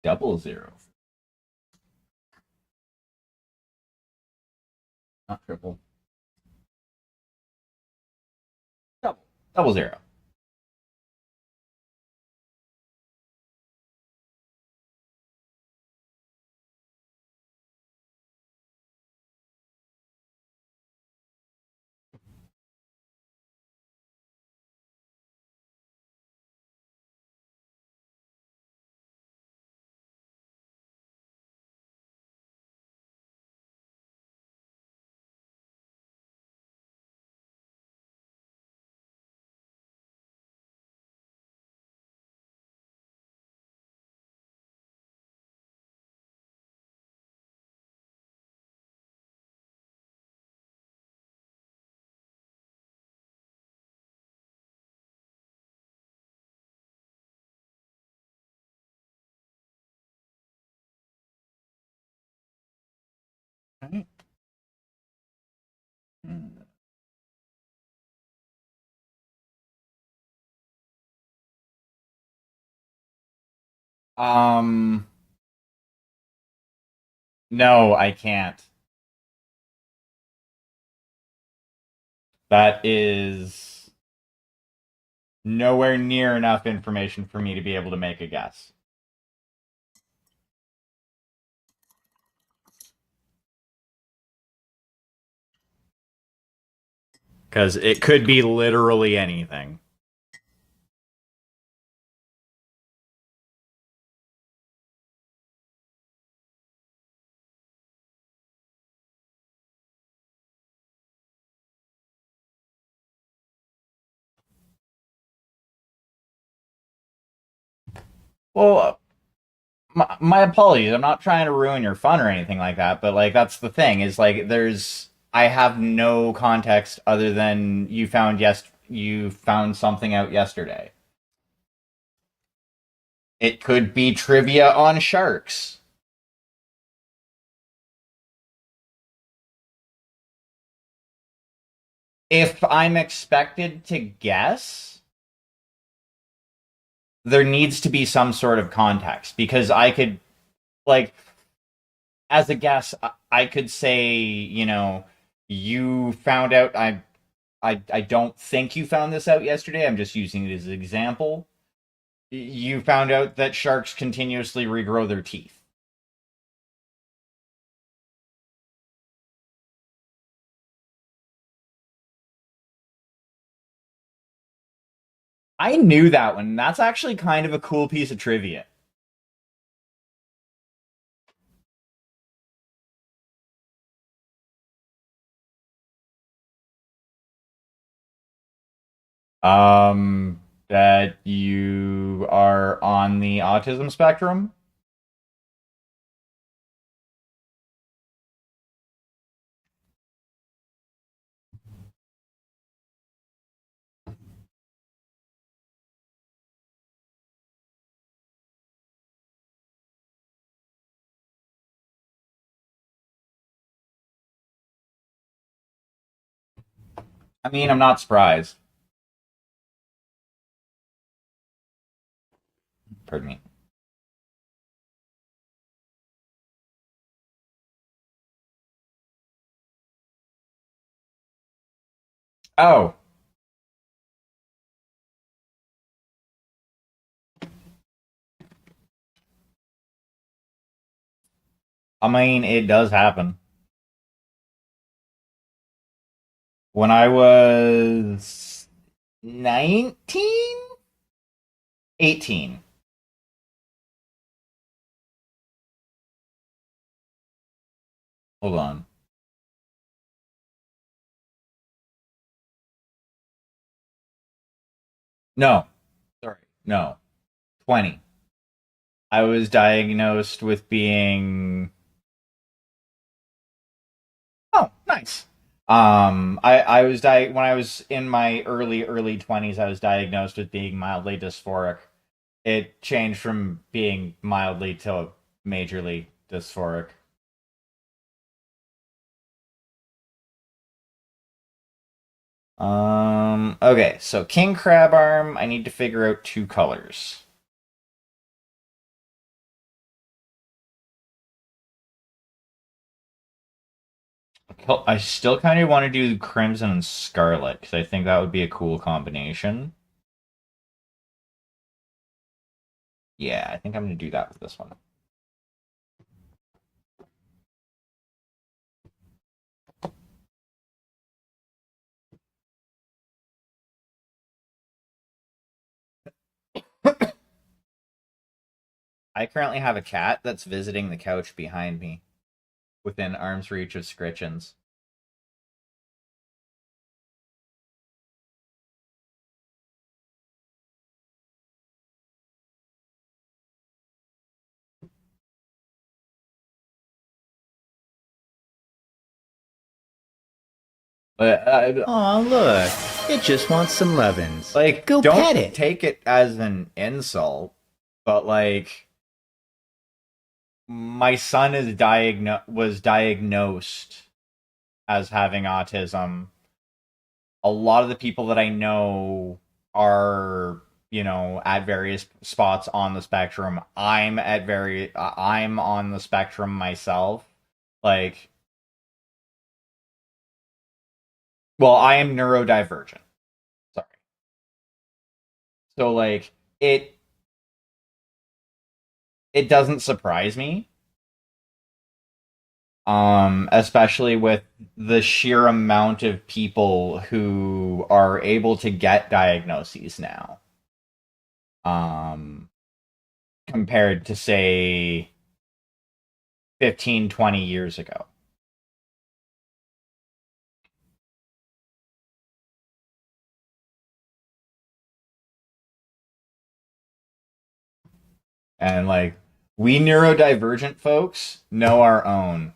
double zero, not triple. Double, double zero. Right. Um, no, I can't. That is nowhere near enough information for me to be able to make a guess. Because it could be literally anything. Well, my apologies. I'm not trying to ruin your fun or anything like that, but like that's the thing is like I have no context other than you found something out yesterday. It could be trivia on sharks. If I'm expected to guess, there needs to be some sort of context because I could like as a guess I could say, you found out I don't think you found this out yesterday. I'm just using it as an example. You found out that sharks continuously regrow their teeth. I knew that one. That's actually kind of a cool piece of trivia. That you are on the autism spectrum. I mean, I'm not surprised. Pardon me. Oh, I mean, it does happen. When I was 19, 18. Hold on. No, sorry. No, 20. I was diagnosed with being. Oh, nice. I was when I was in my early 20s. I was diagnosed with being mildly dysphoric. It changed from being mildly to majorly dysphoric. Okay, so king crab arm. I need to figure out two colors. I still kind of want to do crimson and scarlet because I think that would be a cool combination. Yeah, I think I'm going to do that with this one. I currently have a cat that's visiting the couch behind me within arm's reach of Scritchins. But Aw, look. It just wants some lovin's. like, Go don't pet it. take it as an insult, but like, my son was diagnosed as having autism. A lot of the people that I know are, at various spots on the spectrum. I'm on the spectrum myself. Like, well, I am neurodivergent. Sorry. So like it doesn't surprise me, especially with the sheer amount of people who are able to get diagnoses now, um, compared to say 15, 20 years ago. And like, we neurodivergent folks know our own.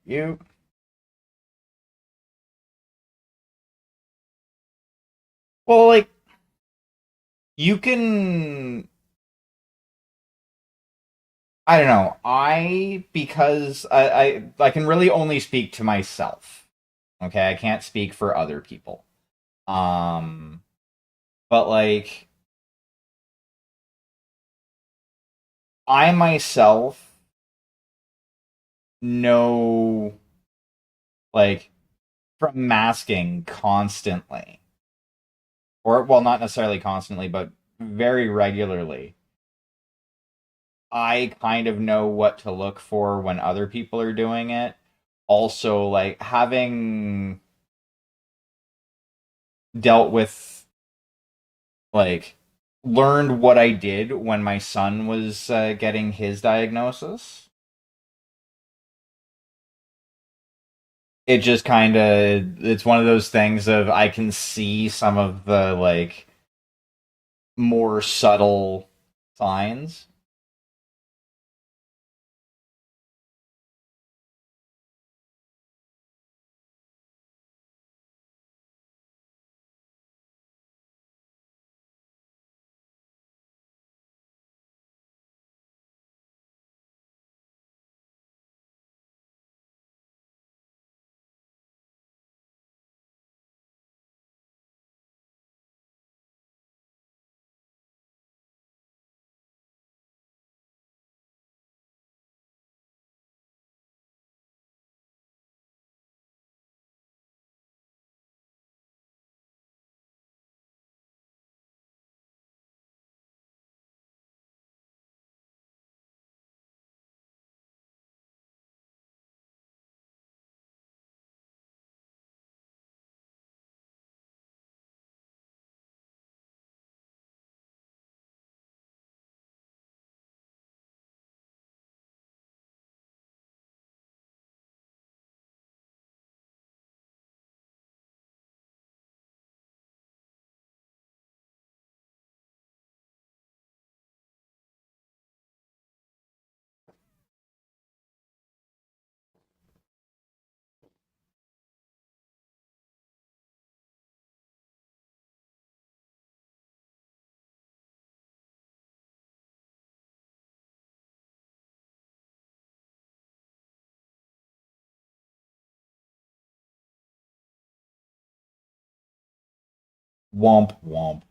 You well, like, you can, I don't know. Because I can really only speak to myself. Okay, I can't speak for other people. Um, but like, I myself know, like, from masking constantly, or well, not necessarily constantly, but very regularly. I kind of know what to look for when other people are doing it. Also, like, having dealt with, like, learned what I did when my son was getting his diagnosis. It just kind of, it's one of those things of, I can see some of the, like, more subtle signs. Womp womp.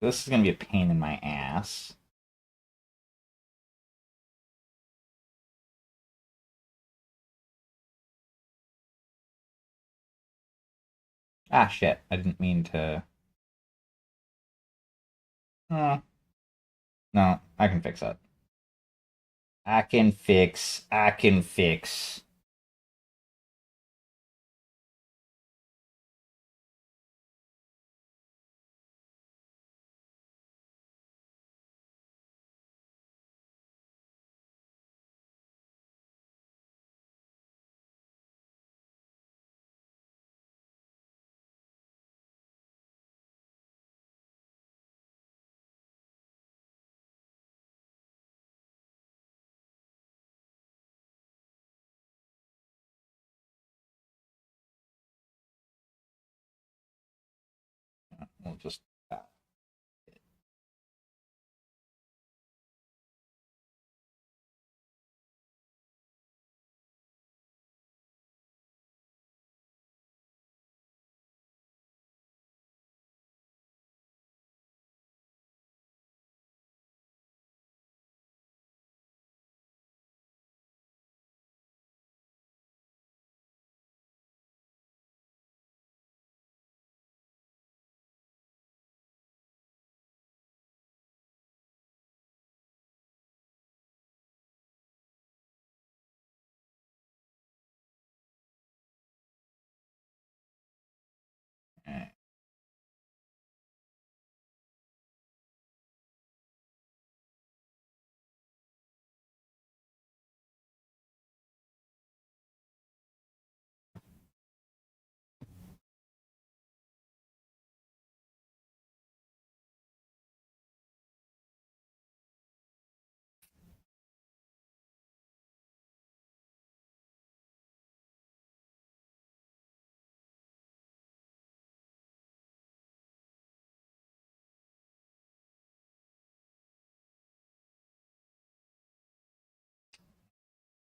This is gonna be a pain in my ass. Ah, shit. I didn't mean to. Uh, no, I can fix that. I can fix. I can fix. We'll just. Eh.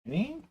Me?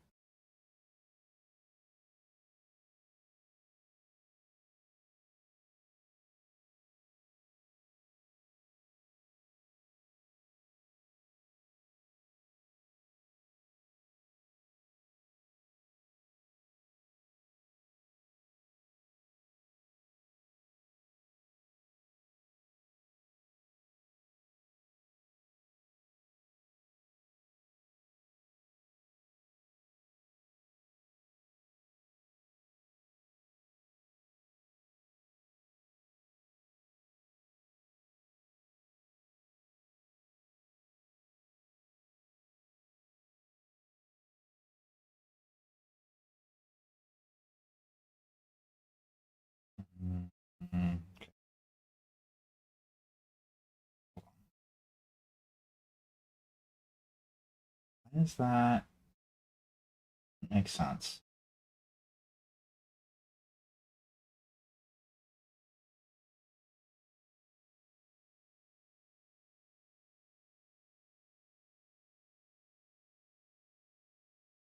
Mm-hmm. Why is that? Makes sense.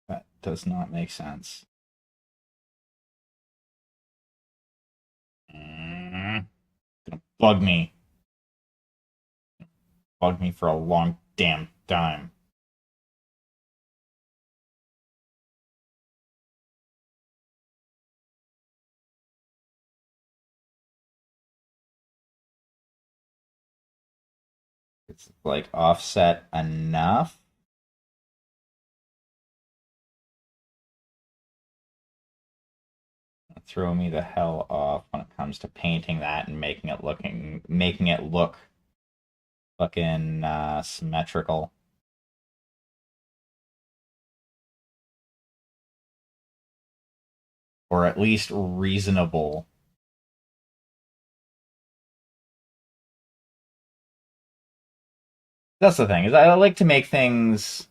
That does not make sense. Gonna bug me. Bug me for a long damn time. It's like offset enough. Throw me the hell off when it comes to painting that and making it look fucking symmetrical. Or at least reasonable. That's the thing, is I like to make things.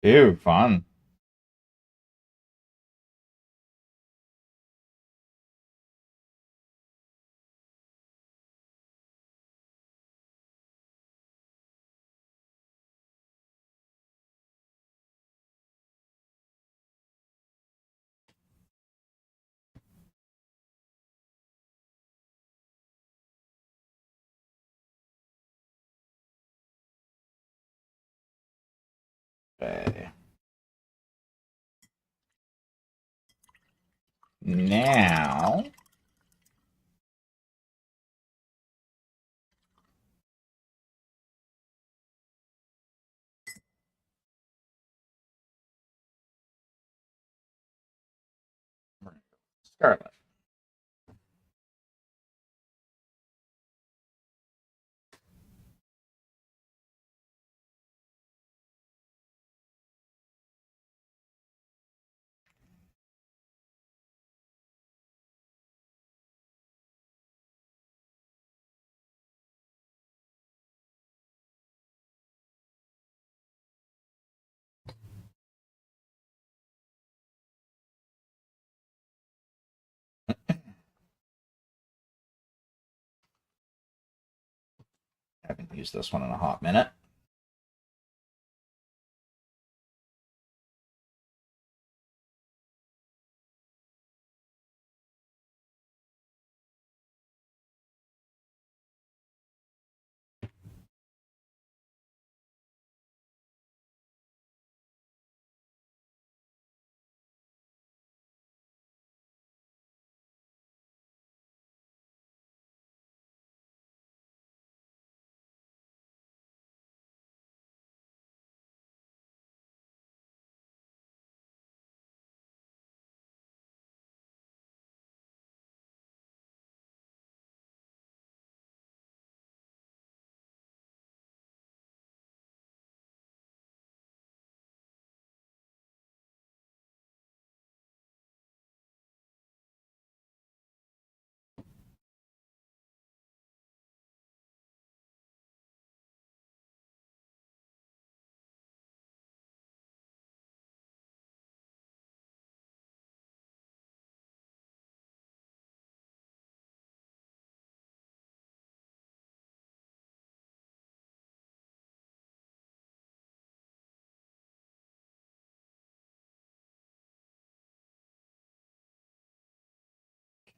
Ew, fun. Okay. Now, Scarlet. I haven't used this one in a hot minute.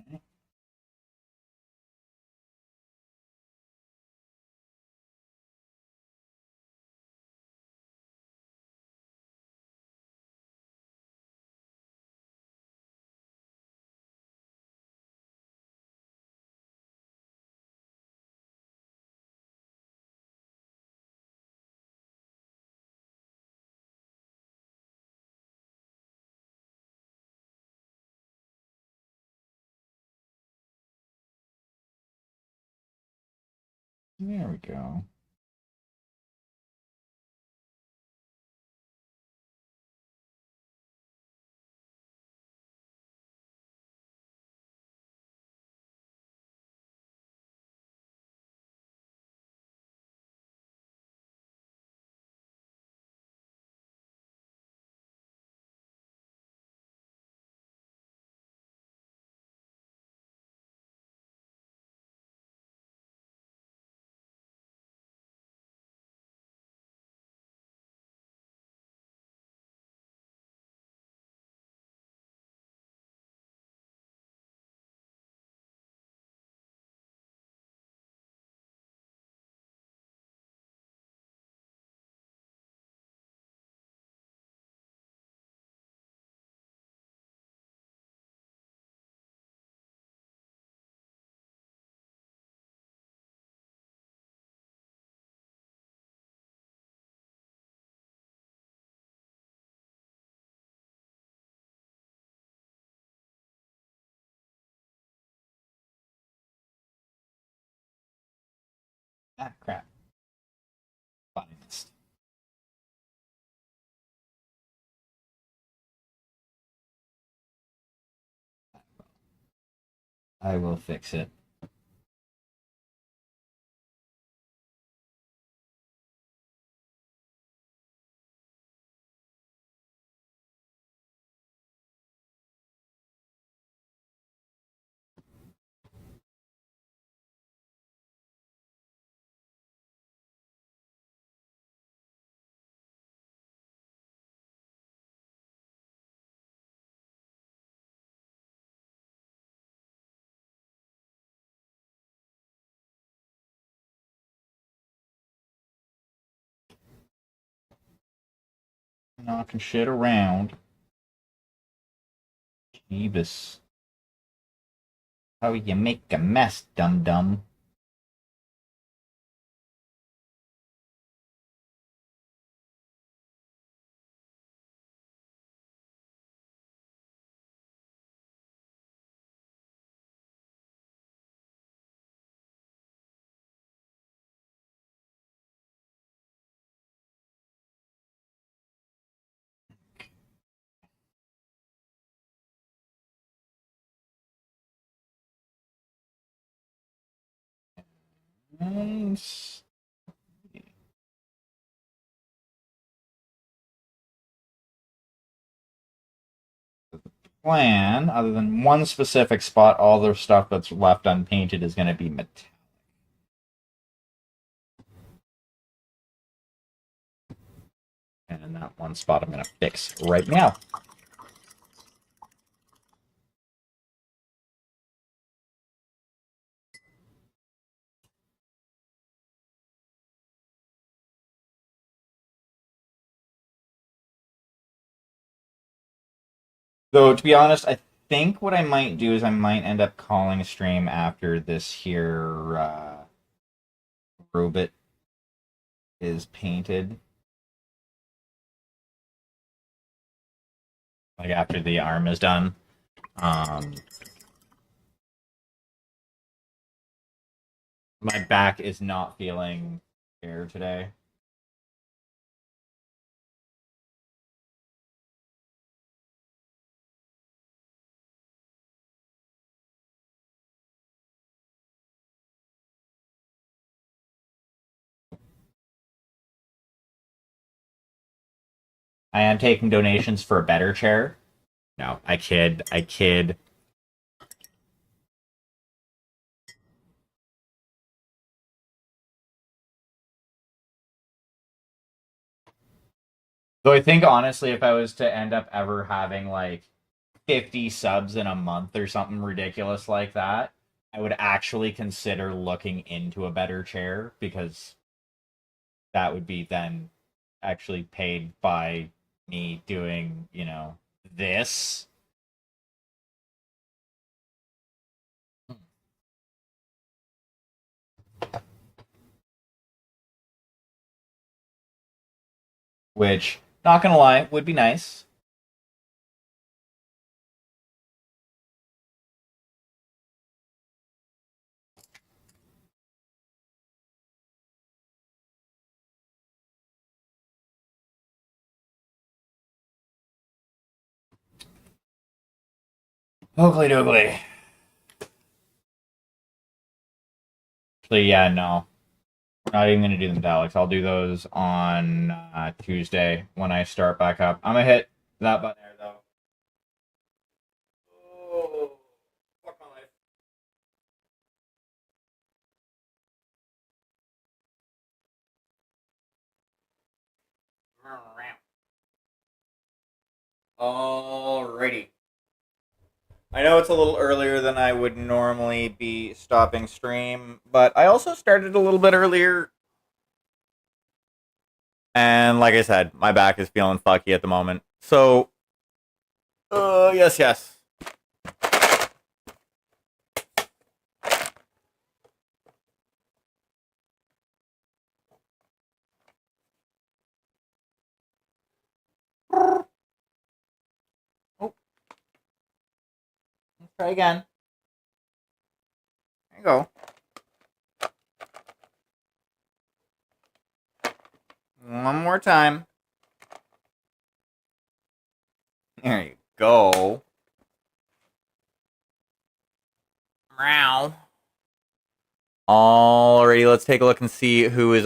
Okay. There we go. Ah, crap. Botanist. I will fix it. Knocking shit around. Jeebus. How you make a mess, dum-dum? Nice. Plan, other than one specific spot, all the stuff that's left unpainted is going to be metallic. And that one spot I'm going to fix right now. Though, to be honest, I think what I might do is I might end up calling a stream after this here robot is painted. Like after the arm is done. My back is not feeling fair today. I am taking donations for a better chair. No, I kid. I kid. Though I think honestly, if I was to end up ever having like 50 subs in a month or something ridiculous like that, I would actually consider looking into a better chair because that would be then actually paid by me doing, this. Which, not gonna lie, would be nice. Oakley doogly. So yeah, no. We're not even gonna do the metallics. I'll do those on Tuesday when I start back up. I'm gonna hit that button there though. Oh, fuck my life. Alrighty. I know it's a little earlier than I would normally be stopping stream, but I also started a little bit earlier. And like I said, my back is feeling fucky at the moment. So, yes, yes. Oh, let's try again. There you go. One more time. There you go. Meow. Alrighty, let's take a look and see who is on.